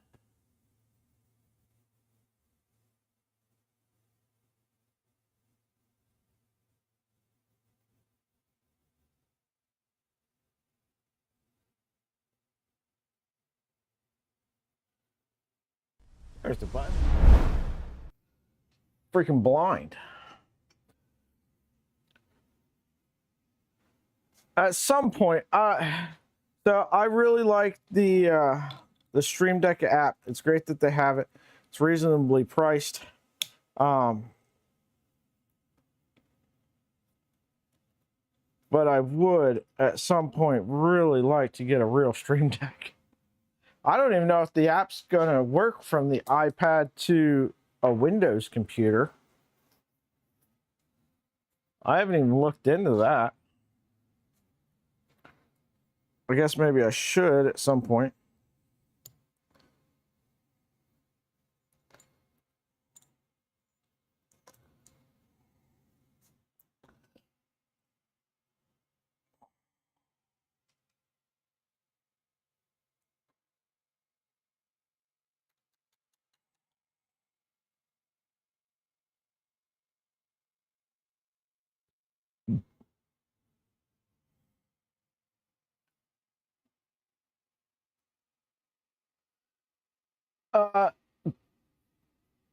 There's the button. Freaking blind. At some point, so I really like the Stream Deck app. It's great that they have it. It's reasonably priced. But I would, at some point, really like to get a real Stream Deck. I don't even know if the app's going to work from the iPad to a Windows computer. I haven't even looked into that. I guess maybe I should at some point.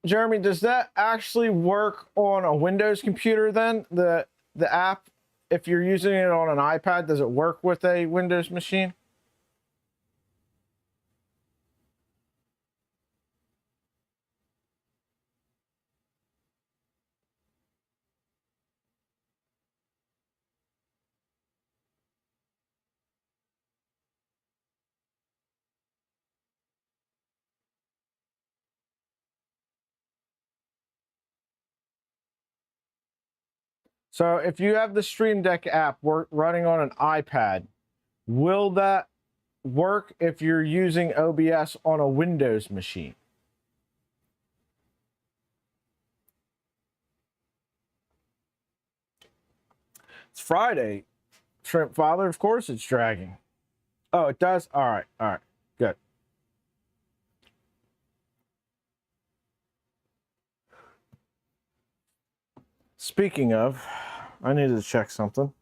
Jeremy, does that actually work on a Windows computer then? The app, if you're using it on an iPad, does it work with a Windows machine? So if you have the Stream Deck app running on an iPad, will that work if you're using OBS on a Windows machine? It's Friday, Shrimp Father. Of course it's dragging. Oh, it does? All right, good. Speaking of, I needed to check something.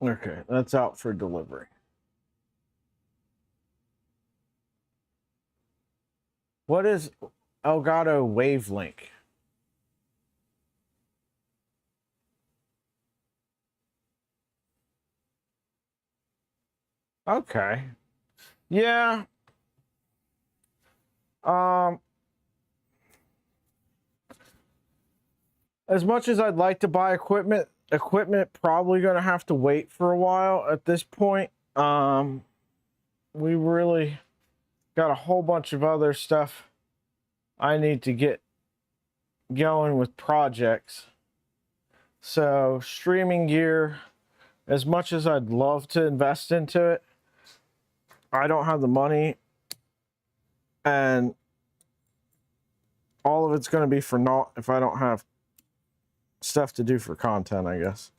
Okay, that's out for delivery. What is Elgato Wavelink? Okay. Yeah. Um, as much as I'd like to buy equipment probably going to have to wait for a while at this point. We really got a whole bunch of other stuff I need to get going with projects. So streaming gear, as much as I'd love to invest into it, I don't have the money, and all of it's going to be for naught if I don't have stuff to do for content, I guess.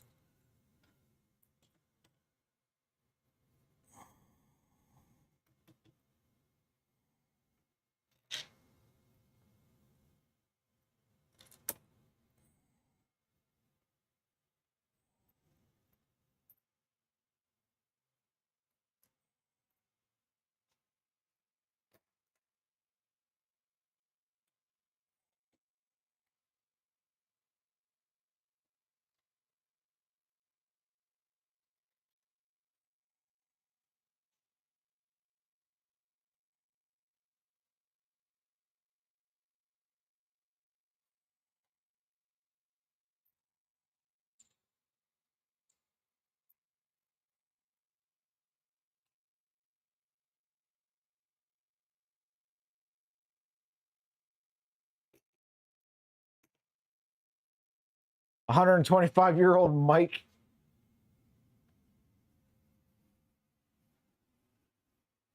A 125-year-old mic.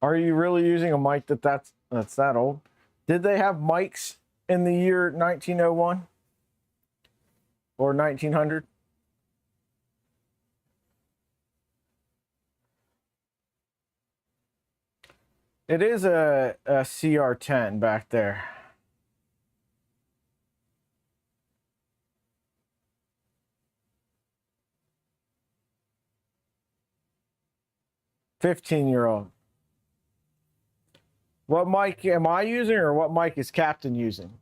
Are you really using a mic that's that old? Did they have mics in the year 1901 or 1900? It is a CR10 back there. $15-year-old. What mic am I using, or what mic is Captain using?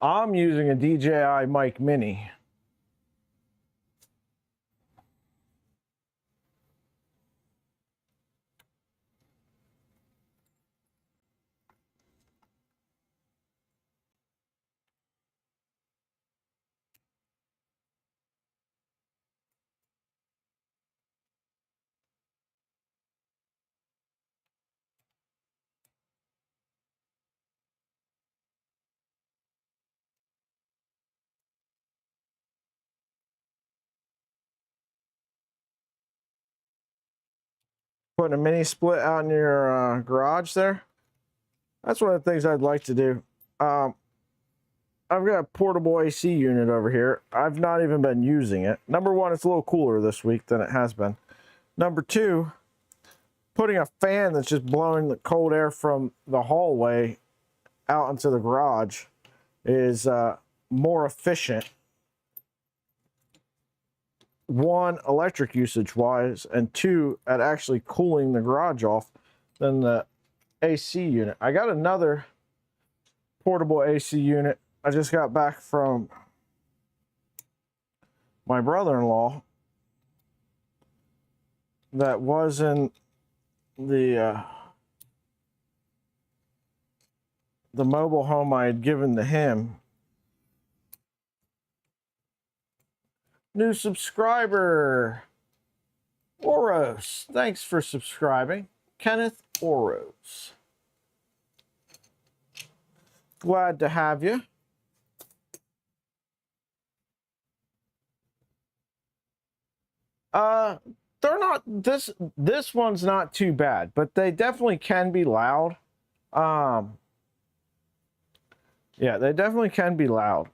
I'm using a DJI mic mini. Putting a mini split out in your garage there. That's one of the things I'd like to do. I've got a portable AC unit over here. I've not even been using it. Number one, it's a little cooler this week than it has been. Number two, putting a fan that's just blowing the cold air from the hallway out into the garage is more efficient. One, electric usage wise, and two, at actually cooling the garage off than the AC unit. I got another portable AC unit. I just got back from my brother-in-law that was in the mobile home I had given to him. New subscriber, Oros. Thanks for subscribing, Kenneth Oros. Glad to have you. They're not, this one's not too bad, but they definitely can be loud. Yeah, they definitely can be loud.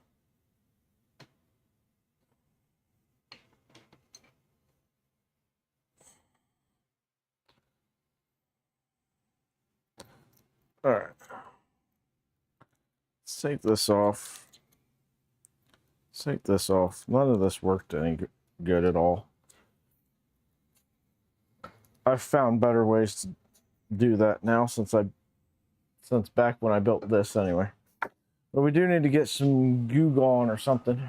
Let's take this off. Let's take this off. None of this worked any good at all. I've found better ways to do that now since back when I built this anyway. But we do need to get some goo gone or something.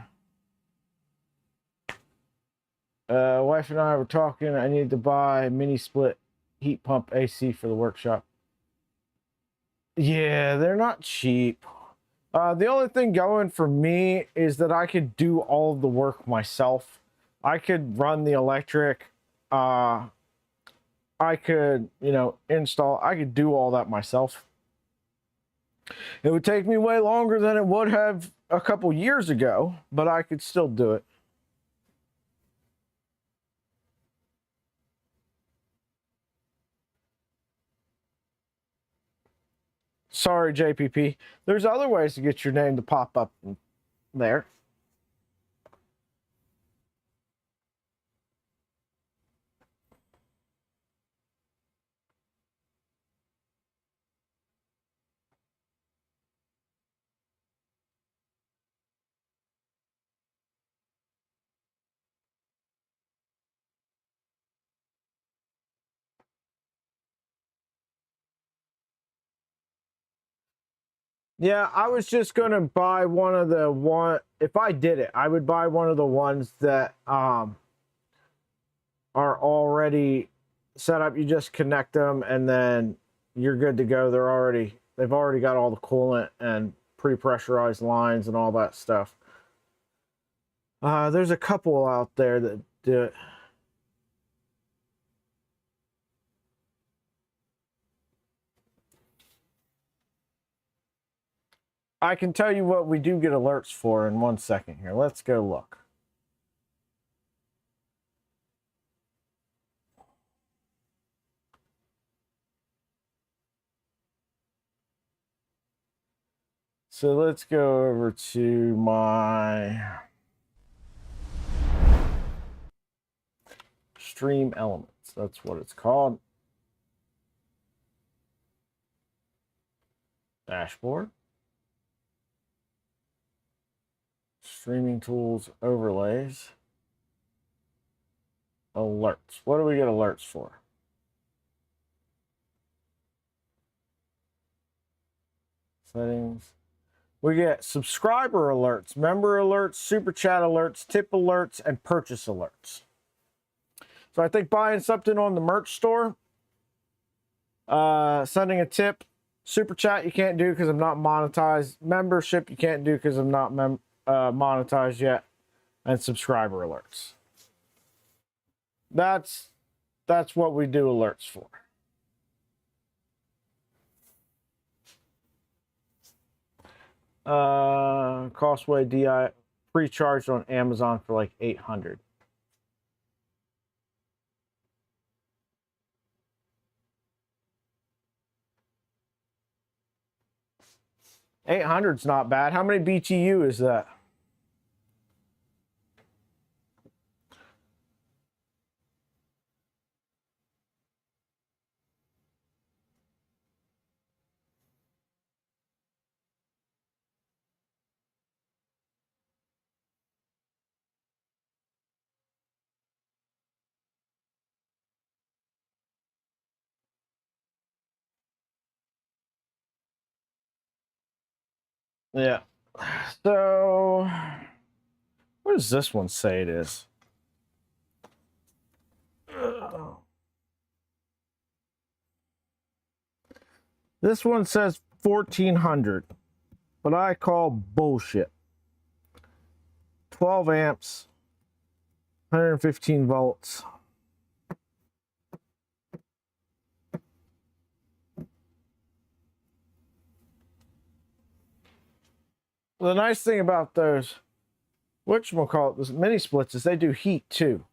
Wife and I were talking. I need to buy a mini split heat pump AC for the workshop. Yeah, they're not cheap. The only thing going for me is that I could do all of the work myself. I could run the electric. I could, install. I could do all that myself. It would take me way longer than it would have a couple years ago, but I could still do it. Sorry, JPP. There's other ways to get your name to pop up there. Yeah, I was just going to buy if I did it, I would buy one of the ones that are already set up. You just connect them and then you're good to go. They've already got all the coolant and pre-pressurized lines and all that stuff. There's a couple out there that do it. I can tell you what we do get alerts for in 1 second here. Let's go look. So let's go over to my stream elements. That's what it's called. Dashboard. Streaming tools, overlays. Alerts. What do we get alerts for? Settings. We get subscriber alerts, member alerts, super chat alerts, tip alerts, and purchase alerts. So I think buying something on the merch store, sending a tip, super chat you can't do because I'm not monetized, membership you can't do because I'm not monetized yet, and subscriber alerts. That's what we do alerts for. Costway DI pre-charged on Amazon for like $800. $800's not bad. How many BTU is that? Yeah. So, what does this one say it is? This one says 1400, but I call bullshit. 12 amps, 115 volts. The nice thing about those, whatchamacallit, those mini splits, is they do heat too.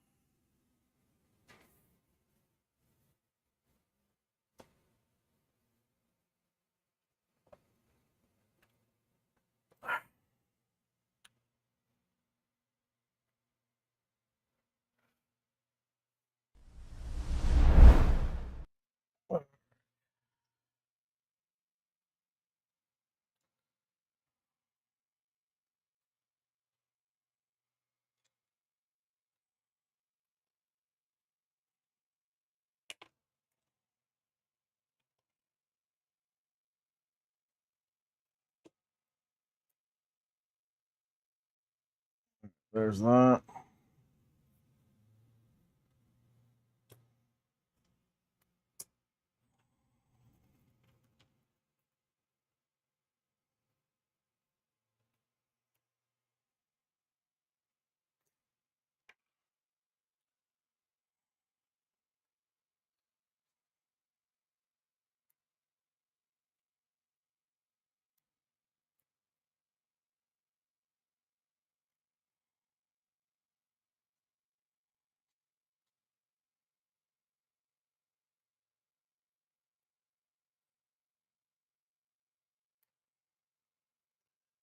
There's that.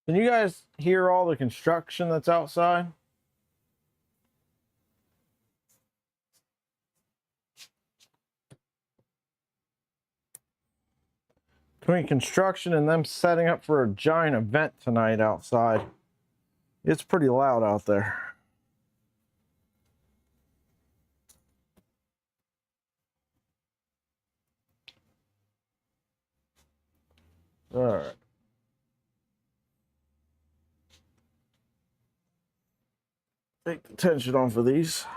Can you guys hear all the construction that's outside? Between construction and them setting up for a giant event tonight outside, it's pretty loud out there. All right. Take the tension off of these.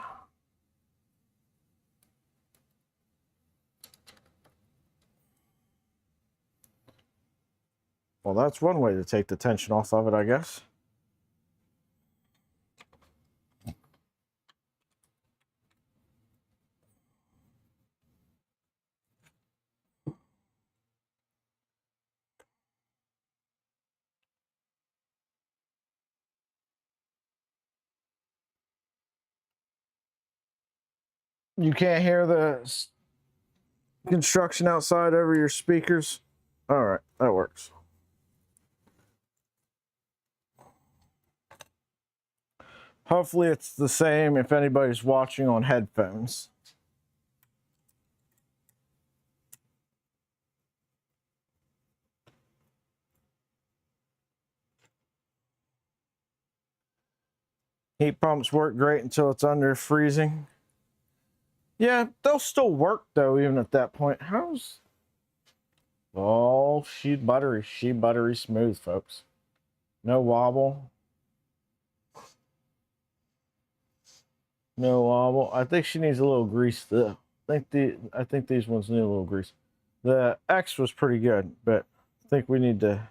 Well, that's one way to take the tension off of it, I guess. You can't hear the construction outside over your speakers? All right, that works. Hopefully it's the same if anybody's watching on headphones. Heat pumps work great until it's under freezing. Yeah, they'll still work though, even at that point. How's... Oh, she's buttery smooth, folks. No wobble. No wobble. I think she needs a little grease though. I think these ones need a little grease. The X was pretty good, but I think we need to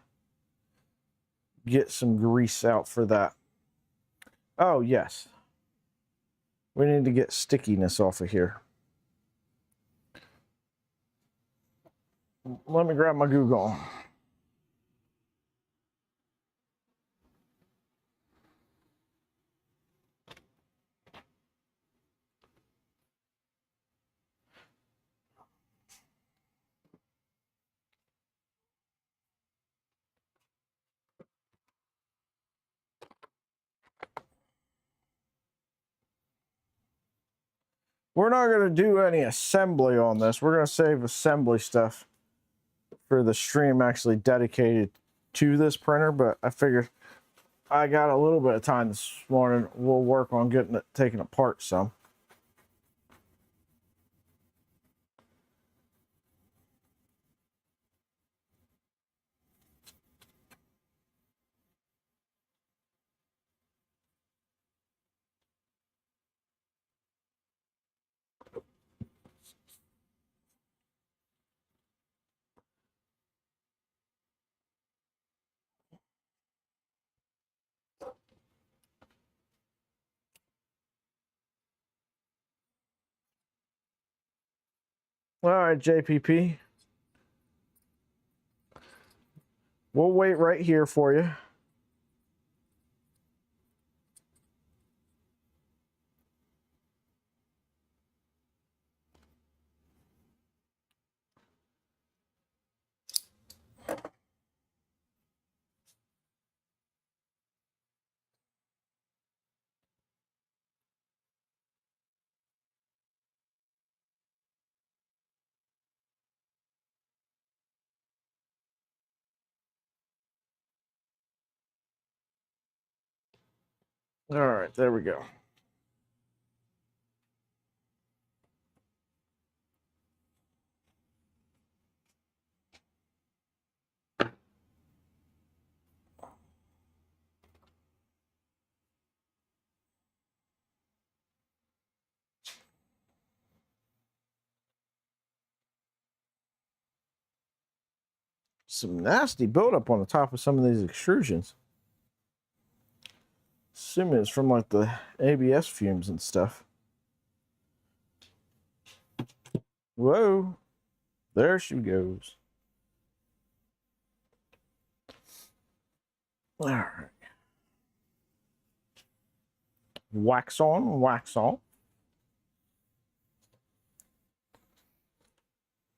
get some grease out for that. Oh, yes. We need to get stickiness off of here. Let me grab my Google. We're not going to do any assembly on this. We're going to save assembly stuff for the stream actually dedicated to this printer, but I figured I got a little bit of time this morning. We'll work on getting it taken apart some. All right, JPP. We'll wait right here for you. All right, there we go. some nasty buildup on the top of some of these extrusions. Assuming it's from like the ABS fumes and stuff. Whoa, there she goes. All right. Wax on, wax off.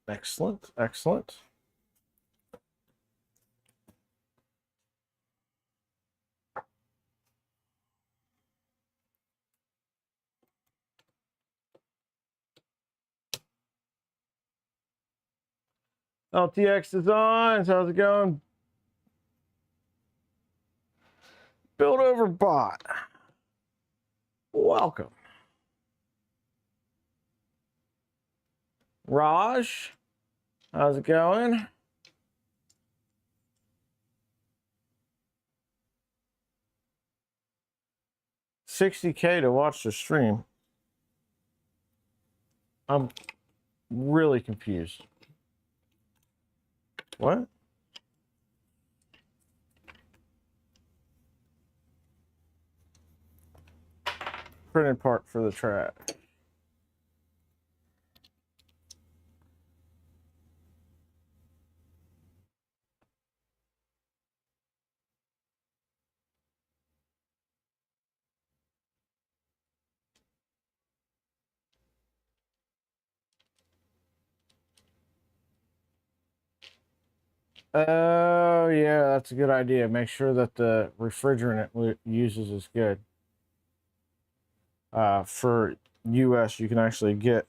Excellent, excellent. LTX Designs, how's it going? Build over bot. Welcome. Raj, how's it going? $60K to watch the stream. I'm really confused. What? Printed part for the track. Oh, yeah, that's a good idea. Make sure that the refrigerant it uses is good. For US, you can actually get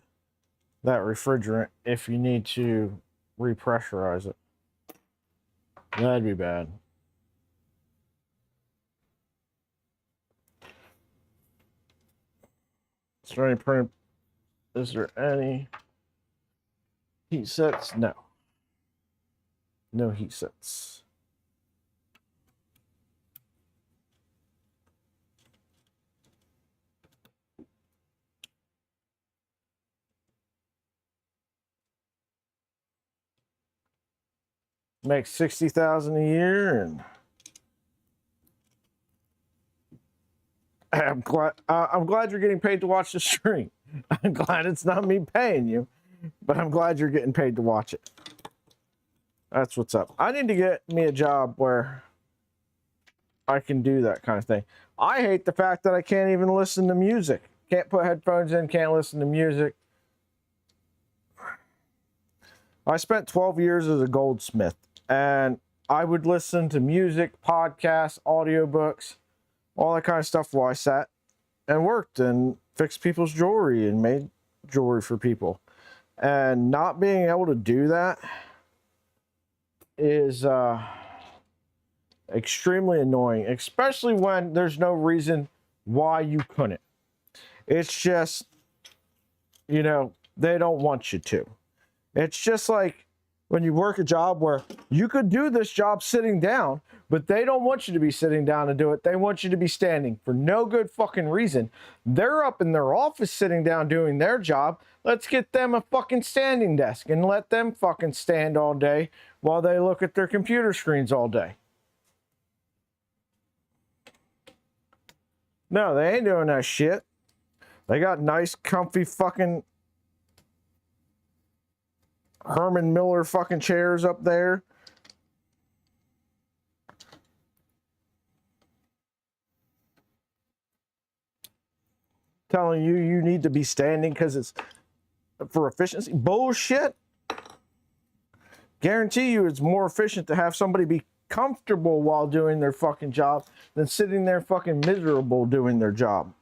that refrigerant if you need to repressurize it. That'd be bad. Is there any heat sets? No. No heat sets. Make 60,000 a year, and I'm glad you're getting paid to watch the stream. I'm glad it's not me paying you, but I'm glad you're getting paid to watch it. That's what's up. I need to get me a job where I can do that kind of thing. I hate the fact that I can't even listen to music. Can't put headphones in, can't listen to music. I spent 12 years as a goldsmith, and I would listen to music, podcasts, audiobooks, all that kind of stuff while I sat and worked and fixed people's jewelry and made jewelry for people. And not being able to do that is extremely annoying, especially when there's no reason why you couldn't. It's just, you know, they don't want you to. It's just like when you work a job where you could do this job sitting down, but they don't want you to be sitting down to do it. They want you to be standing for no good fucking reason. They're up in their office sitting down doing their job. Let's get them a fucking standing desk and let them fucking stand all day while they look at their computer screens all day. No, they ain't doing that shit. They got nice, comfy fucking Herman Miller fucking chairs up there. Telling you you need to be standing because it's for efficiency. Bullshit. Guarantee you it's more efficient to have somebody be comfortable while doing their fucking job than sitting there fucking miserable doing their job.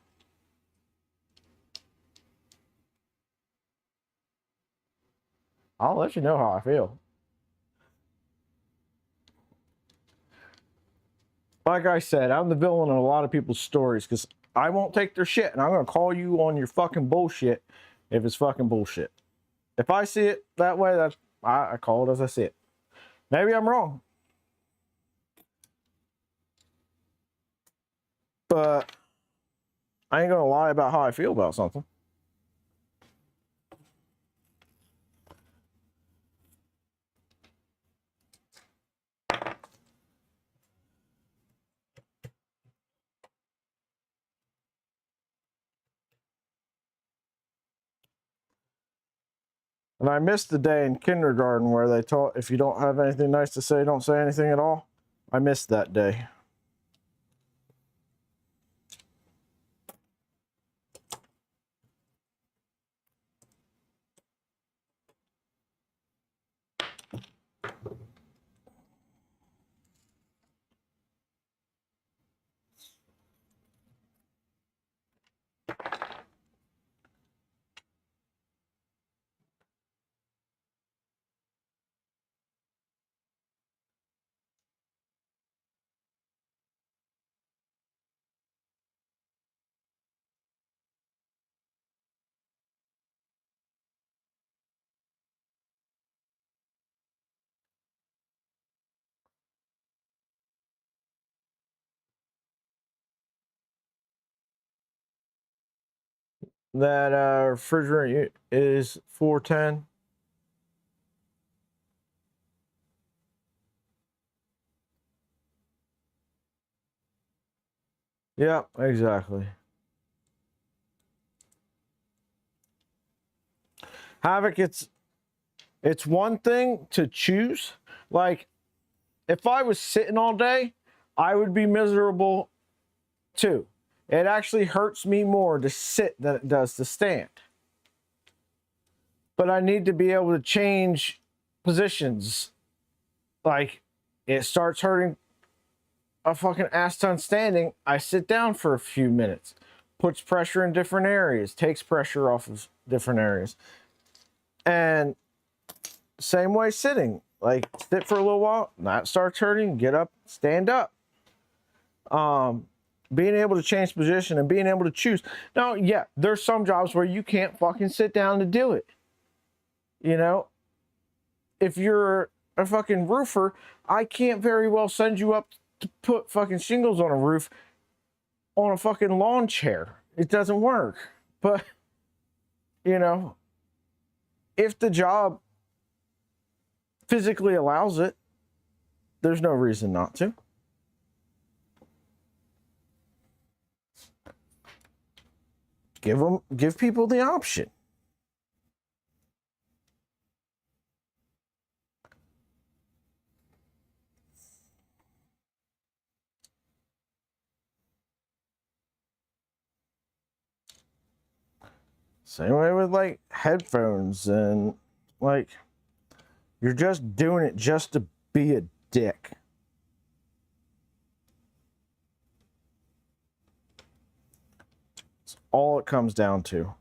I'll let you know how I feel. Like I said, I'm the villain in a lot of people's stories because I won't take their shit, and I'm going to call you on your fucking bullshit if it's fucking bullshit. If I see it that way, that's I call it as I see it. Maybe I'm wrong. But I ain't going to lie about how I feel about something. And I missed the day in kindergarten where they taught if you don't have anything nice to say, don't say anything at all. I missed that day. That refrigerant is 410. Yeah, exactly. Havoc, it's one thing to choose. Like, if I was sitting all day, I would be miserable too. It actually hurts me more to sit than it does to stand. But I need to be able to change positions. Like, it starts hurting a fucking ass ton standing. I sit down for a few minutes. Puts pressure in different areas. Takes pressure off of different areas. And same way sitting. Like, sit for a little while. That starts hurting. Get up. Stand up. Being able to change position and being able to choose. Now, yeah, there's some jobs where you can't fucking sit down to do it. You know, if you're a fucking roofer, I can't very well send you up to put fucking shingles on a roof on a fucking lawn chair. It doesn't work. But, you know, if the job physically allows it, there's no reason not to. Give people the option. Same way with like headphones and like you're just doing it just to be a dick. It's all it comes down to.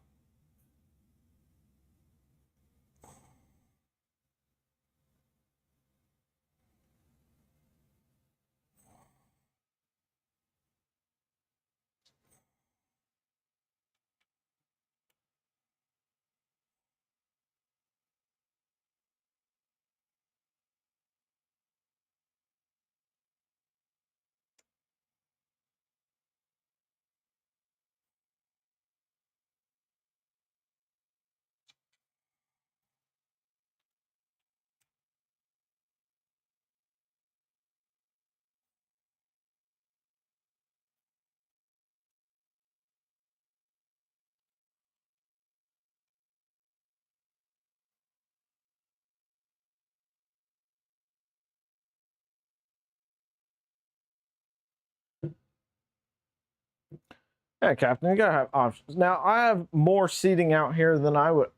Yeah, Captain, you gotta have options. Now, I have more seating out here than I would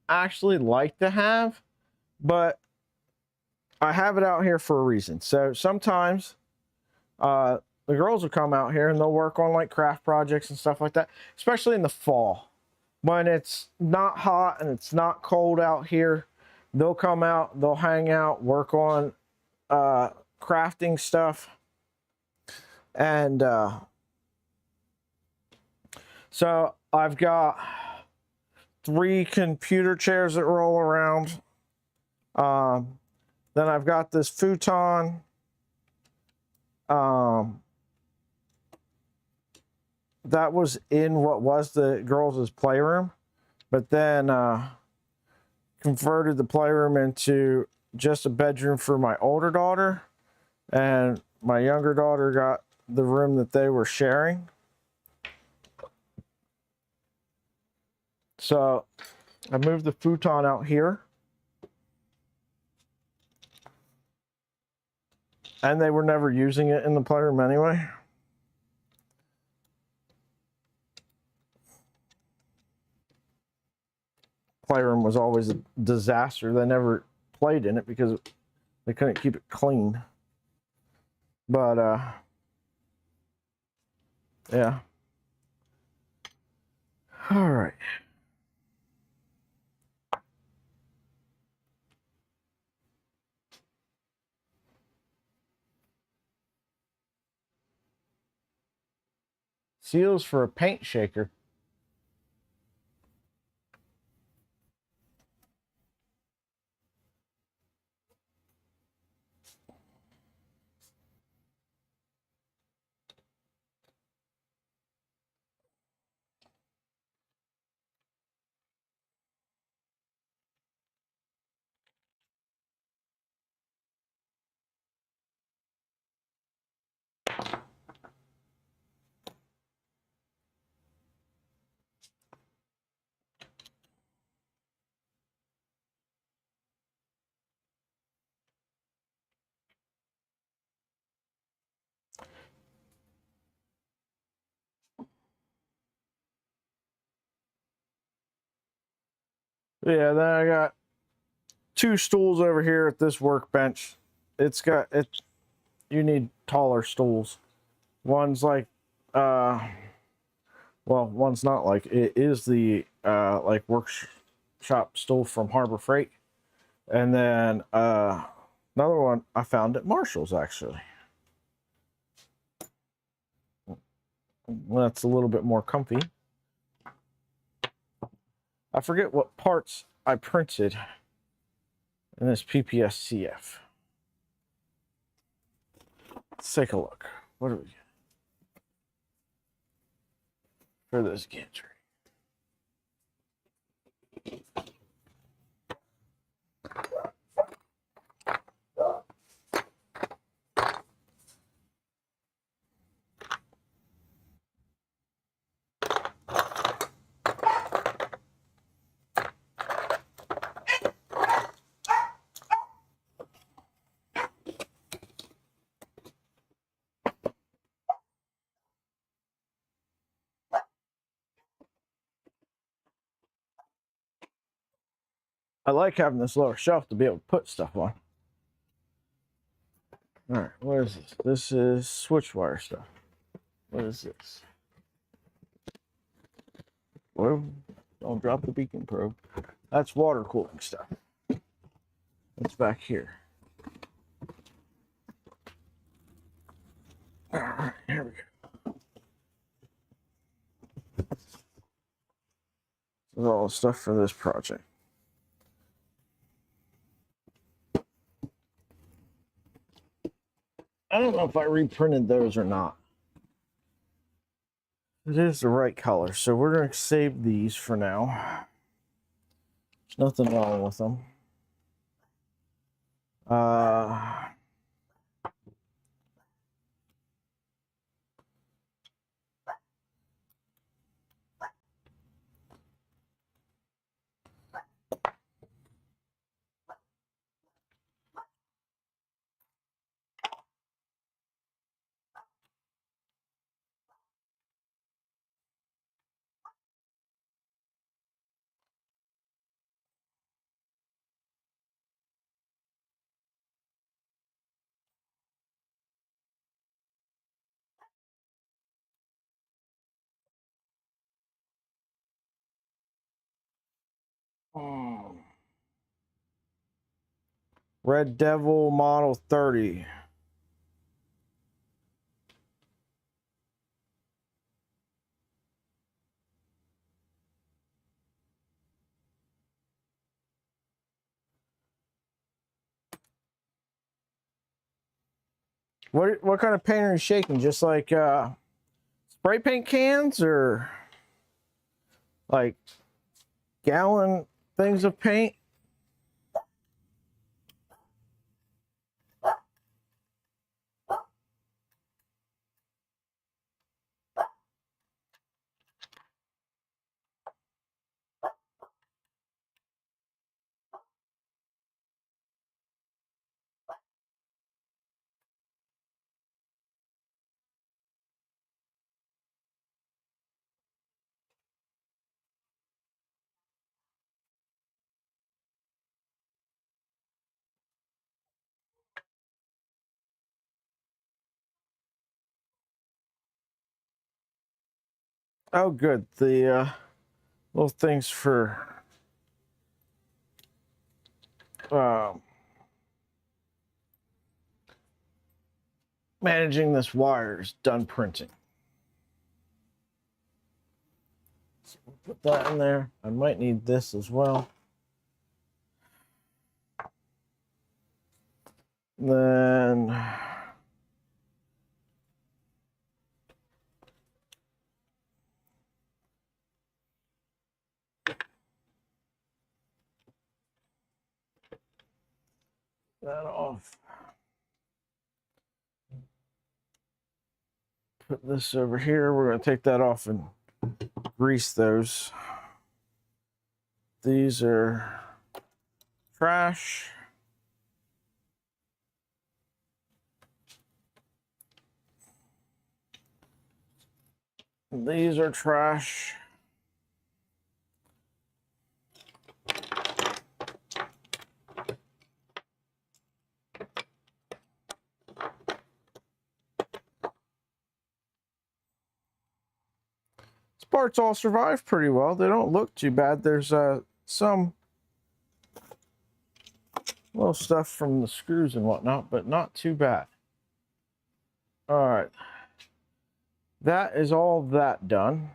actually like to have, but I have it out here for a reason. So sometimes the girls will come out here and they'll work on like craft projects and stuff like that, especially in the fall. When it's not hot and it's not cold out here, they'll come out, they'll hang out, work on crafting stuff. And so I've got 3 computer chairs that roll around. Then I've got this futon. That was in what was the girls' playroom, but then converted the playroom into just a bedroom for my older daughter, and my younger daughter got the room that they were sharing. So I moved the futon out here. And they were never using it in the playroom anyway. Playroom was always a disaster. They never played in it because they couldn't keep it clean. But yeah. All right. Seals for a paint shaker. Yeah, then I got 2 stools over here at this workbench. It's got it. You need taller stools. One's like, well, one's not like it is the like workshop stool from Harbor Freight, and then another one I found at Marshall's actually. That's a little bit more comfy. I forget what parts I printed in this PPSCF. Let's take a look. What do we get for this gantry? I like having this lower shelf to be able to put stuff on. All right, what is this? This is switch wire stuff. What is this? Well, don't drop the beacon probe. That's water cooling stuff. It's back here. All right, here we go. This is all the stuff for this project. I don't know if I reprinted those or not. It is the right color, so we're going to save these for now. There's nothing wrong with them. Red Devil Model 30. What kind of paint are you shaking? Just like spray paint cans or like gallon things of paint? Oh, good. The little things for managing this wire is done printing. So we'll put that in there. I might need this as well. Then that off. Put this over here. We're going to take that off and grease those. These are trash. These are trash. These parts all survive pretty well. They don't look too bad. There's some little stuff from the screws and whatnot, but not too bad. All right. That is all that done.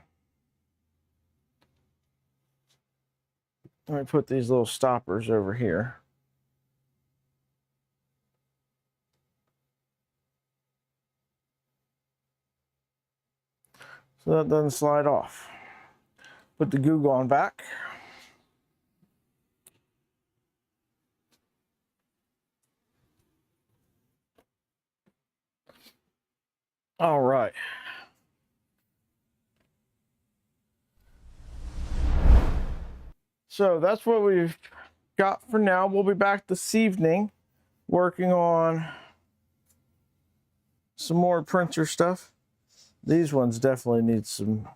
Let me put these little stoppers over here. So that doesn't slide off. Put the goo gone back. All right. So that's what we've got for now. We'll be back this evening working on some more printer stuff. These ones definitely need some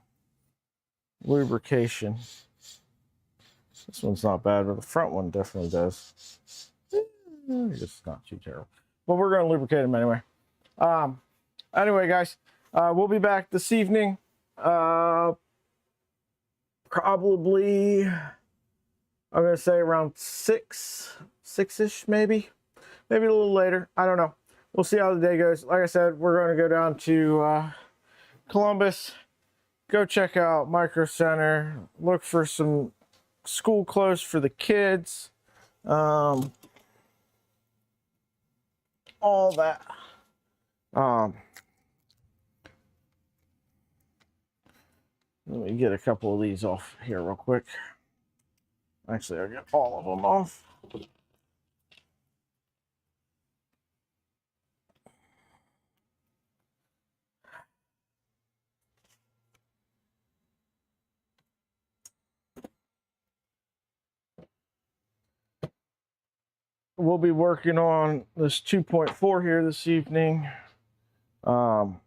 lubrication. This one's not bad, but the front one definitely does. It's not too terrible. But we're going to lubricate them anyway. Anyway, guys, we'll be back this evening. Probably, I'm going to say around 6-ish maybe. Maybe a little later. I don't know. We'll see how the day goes. Like I said, we're going to go down to Columbus, go check out Micro Center, look for some school clothes for the kids, all that. Let me get a couple of these off here real quick. Actually, I'll get all of them off. We'll be working on this 2.4 here this evening. So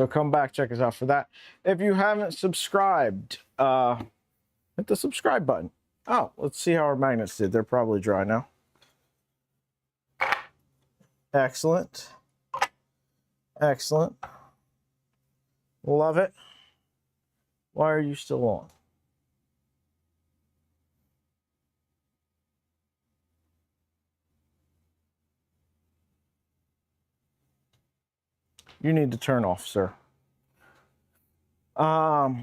come back, check us out for that. If you haven't subscribed, hit the subscribe button. Oh, let's see how our magnets did. They're probably dry now. Excellent. Excellent. Love it. Why are you still on? You need to turn off, sir. Yeah.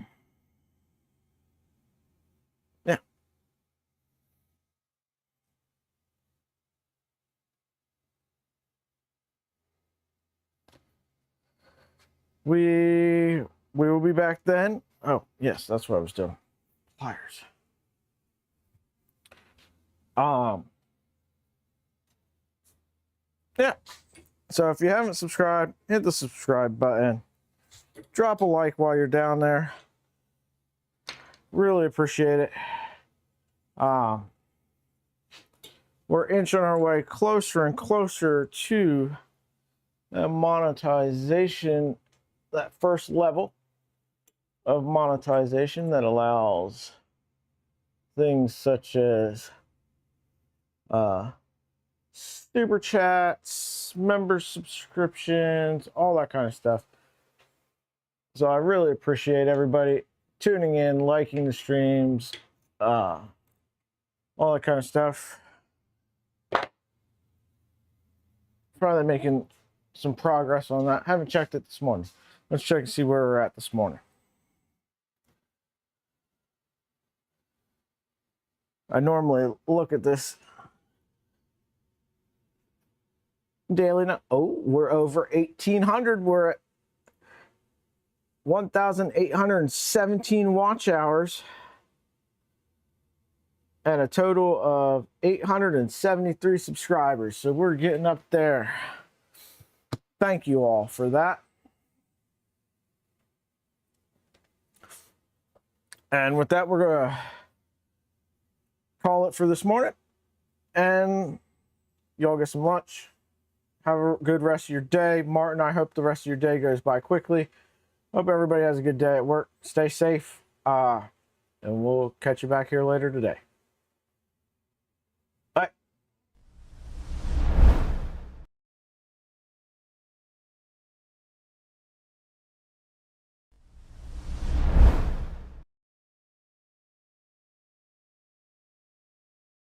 We will be back then. Oh, yes, that's what I was doing. Pliers. Yeah. So if you haven't subscribed, hit the subscribe button. Drop a like while you're down there. Really appreciate it. We're inching our way closer and closer to the monetization, that first level of monetization that allows things such as super chats, member subscriptions, all that kind of stuff. So I really appreciate everybody tuning in, liking the streams, all that kind of stuff. Probably making some progress on that. Haven't checked it this morning. Let's check and see where we're at this morning. I normally look at this daily now. Oh, we're over 1,800. We're at 1,817 watch hours and a total of 873 subscribers. So we're getting up there. Thank you all for that. And with that, we're going to call it for this morning. And y'all get some lunch. Have a good rest of your day. Martin, I hope the rest of your day goes by quickly. Hope everybody has a good day at work. Stay safe. And we'll catch you back here later today.